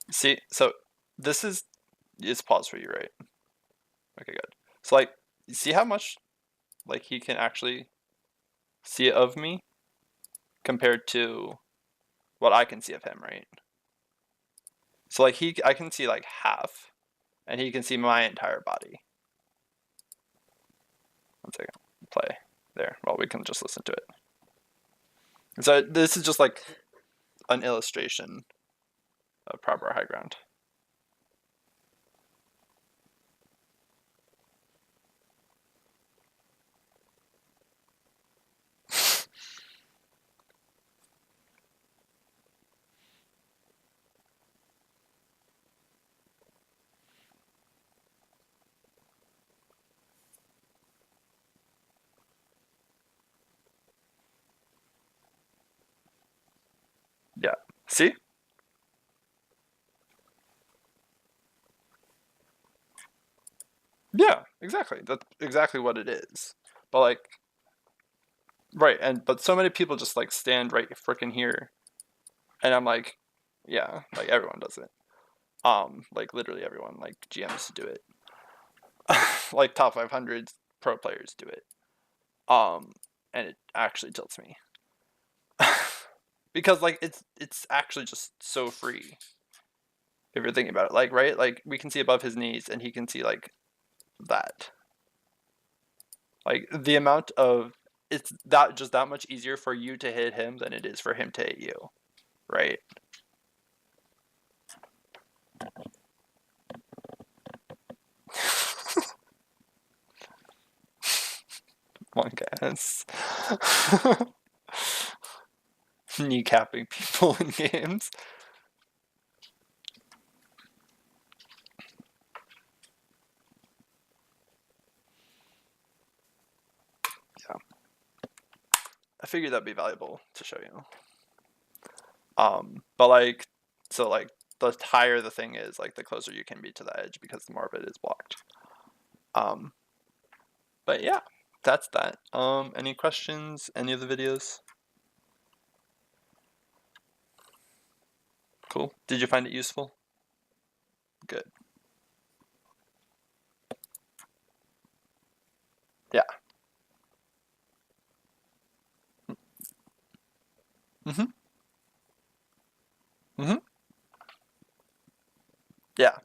S1: See, so this is, it's pause for you, right? Okay, good. So like, you see how much like he can actually see of me compared to what I can see of him, right? So like I can see like half, and he can see my entire body. 1 second, play there. Well, we can just listen to it. So this is just like an illustration of proper high ground. See? Yeah, exactly. That's exactly what it is. But like, right, and but so many people just like stand right freaking here, and I'm like, yeah, like everyone does it. Like literally everyone, like GMs do it. Like top 500 pro players do it. And it actually tilts me. Because like it's actually just so free. If you're thinking about it, like right, like we can see above his knees, and he can see like that. Like the amount of it's that just that much easier for you to hit him than it is for him to hit you, right? One guess. Kneecapping people in games. Yeah. I figured that'd be valuable to show you. But like, so like, the higher the thing is, like, the closer you can be to the edge because the more of it is blocked. But yeah, that's that. Any questions? Any of the videos? Cool. Did you find it useful? Good. Yeah. Mm-hmm. Mm-hmm. Yeah.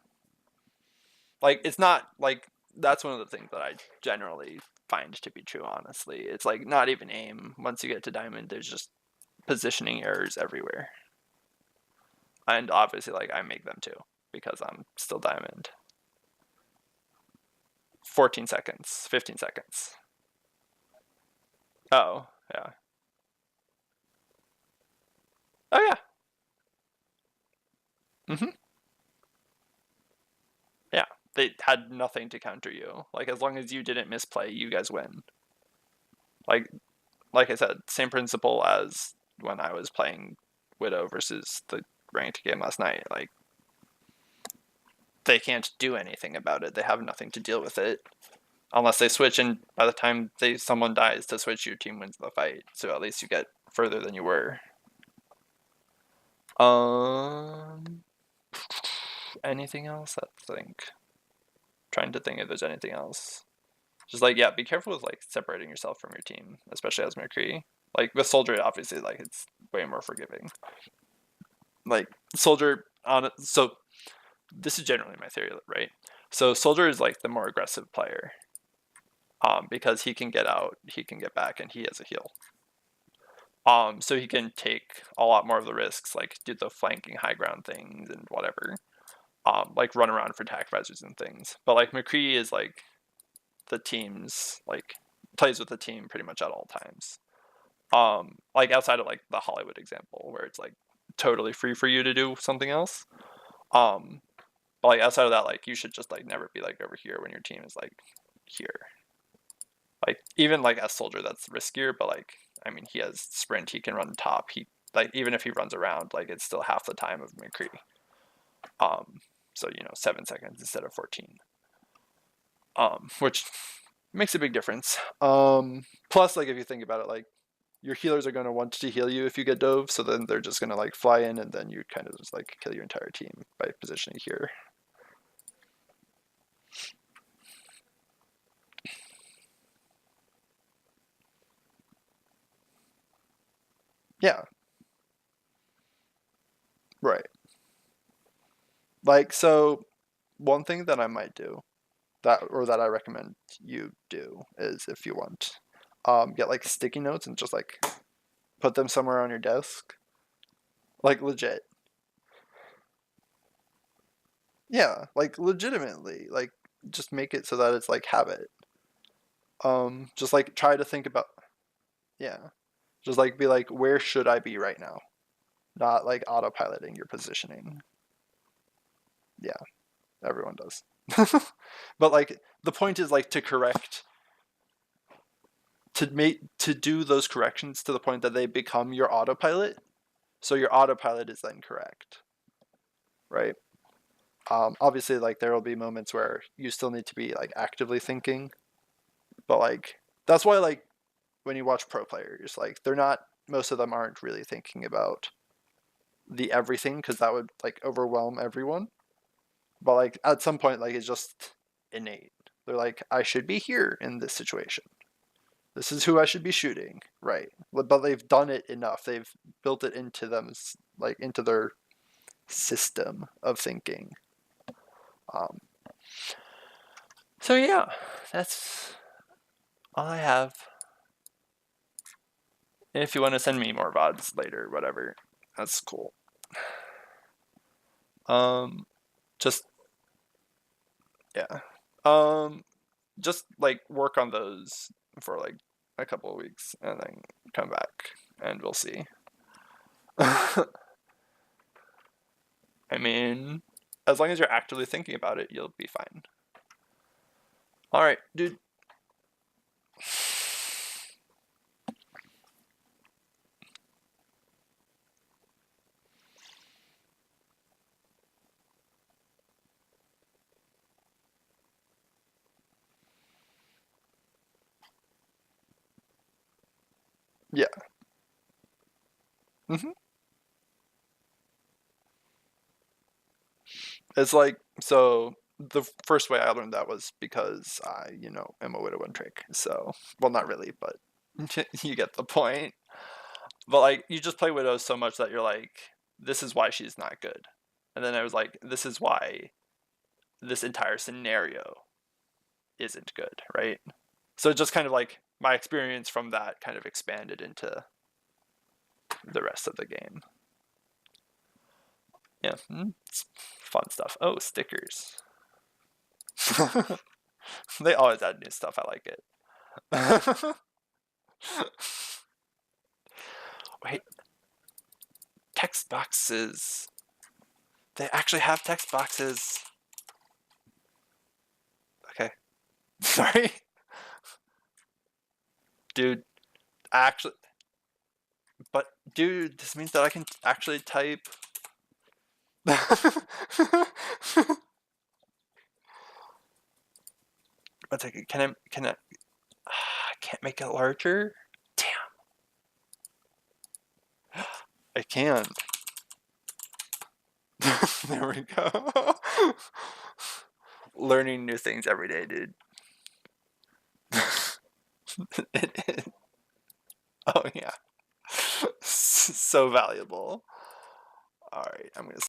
S1: Like, it's not, like, that's one of the things that I generally find to be true, honestly. It's, like, not even aim. Once you get to diamond, there's just positioning errors everywhere. And obviously, like, I make them too, because I'm still diamond. 14 seconds, 15 seconds. Oh, yeah. Oh, yeah. Mm-hmm. Yeah. They had nothing to counter you. Like, as long as you didn't misplay, you guys win. Like I said, same principle as when I was playing Widow versus the ranked game last night. Like, they can't do anything about it. They have nothing to deal with it. Unless they switch, and by the time someone dies to switch, your team wins the fight. So at least you get further than you were. Anything else? I think. Trying to think if there's anything else. Just like, yeah, be careful with like separating yourself from your team, especially as McCree. Like with Soldier, obviously, like it's way more forgiving. Like Soldier on it. So this is generally my theory, right? So Soldier is like the more aggressive player, because he can get out, he can get back, and he has a heal. So he can take a lot more of the risks, like do the flanking high ground things and whatever. Like run around for attack visors and things. But like McCree is like the team's like plays with the team pretty much at all times. Like outside of like the Hollywood example where it's like totally free for you to do something else. But like outside of that, like you should just like never be like over here when your team is like here. Like even like as Soldier, that's riskier, but like I mean he has sprint, he can run top. He like even if he runs around, like it's still half the time of McCree. So 7 seconds instead of 14. Which makes a big difference. Plus, like if you think about it, like your healers are going to want to heal you if you get dove, so then they're just going to like fly in, and then you kind of just like kill your entire team by positioning here. Yeah. Right. Like, so one thing that I might do that I recommend you do is if you want, get like sticky notes and just like put them somewhere on your desk. Like legit. Yeah, like legitimately. Like just make it so that it's like habit. Just like try to think about, yeah. Just like be like, where should I be right now? Not like autopiloting your positioning. Yeah, everyone does. But like the point is like to do those corrections to the point that they become your autopilot, So your autopilot is then correct, right? Obviously, like there will be moments where you still need to be like actively thinking, but like that's why like when you watch pro players, like they're not, most of them aren't really thinking about the everything, because that would like overwhelm everyone. But like at some point, like it's just innate. They're like, I should be here in this situation. This is who I should be shooting, right? But they've done it enough. They've built it into them, like into their system of thinking. So yeah, that's all I have. And if you want to send me more VODs later, whatever, that's cool. Just yeah. Just like work on those for like a couple of weeks and then come back and we'll see. I mean, as long as you're actively thinking about it, you'll be fine. All right, dude. Yeah. It's like, so the first way I learned that was because I, am a widow and trick. So, well, not really, but you get the point. But like, you just play widows so much that you're like, this is why she's not good. And then I was like, this is why this entire scenario isn't good, right? So just kind of like my experience from that kind of expanded into the rest of the game. Yeah, it's fun stuff. Oh, stickers. They always add new stuff. I like it. Wait, text boxes. They actually have text boxes. Okay. Sorry. Dude, actually, but dude, this means that I can actually type. One second, can I, I can't make it larger? Damn. I can. There we go. Learning new things every day, dude. It is. Oh yeah. So valuable. All right, I'm gonna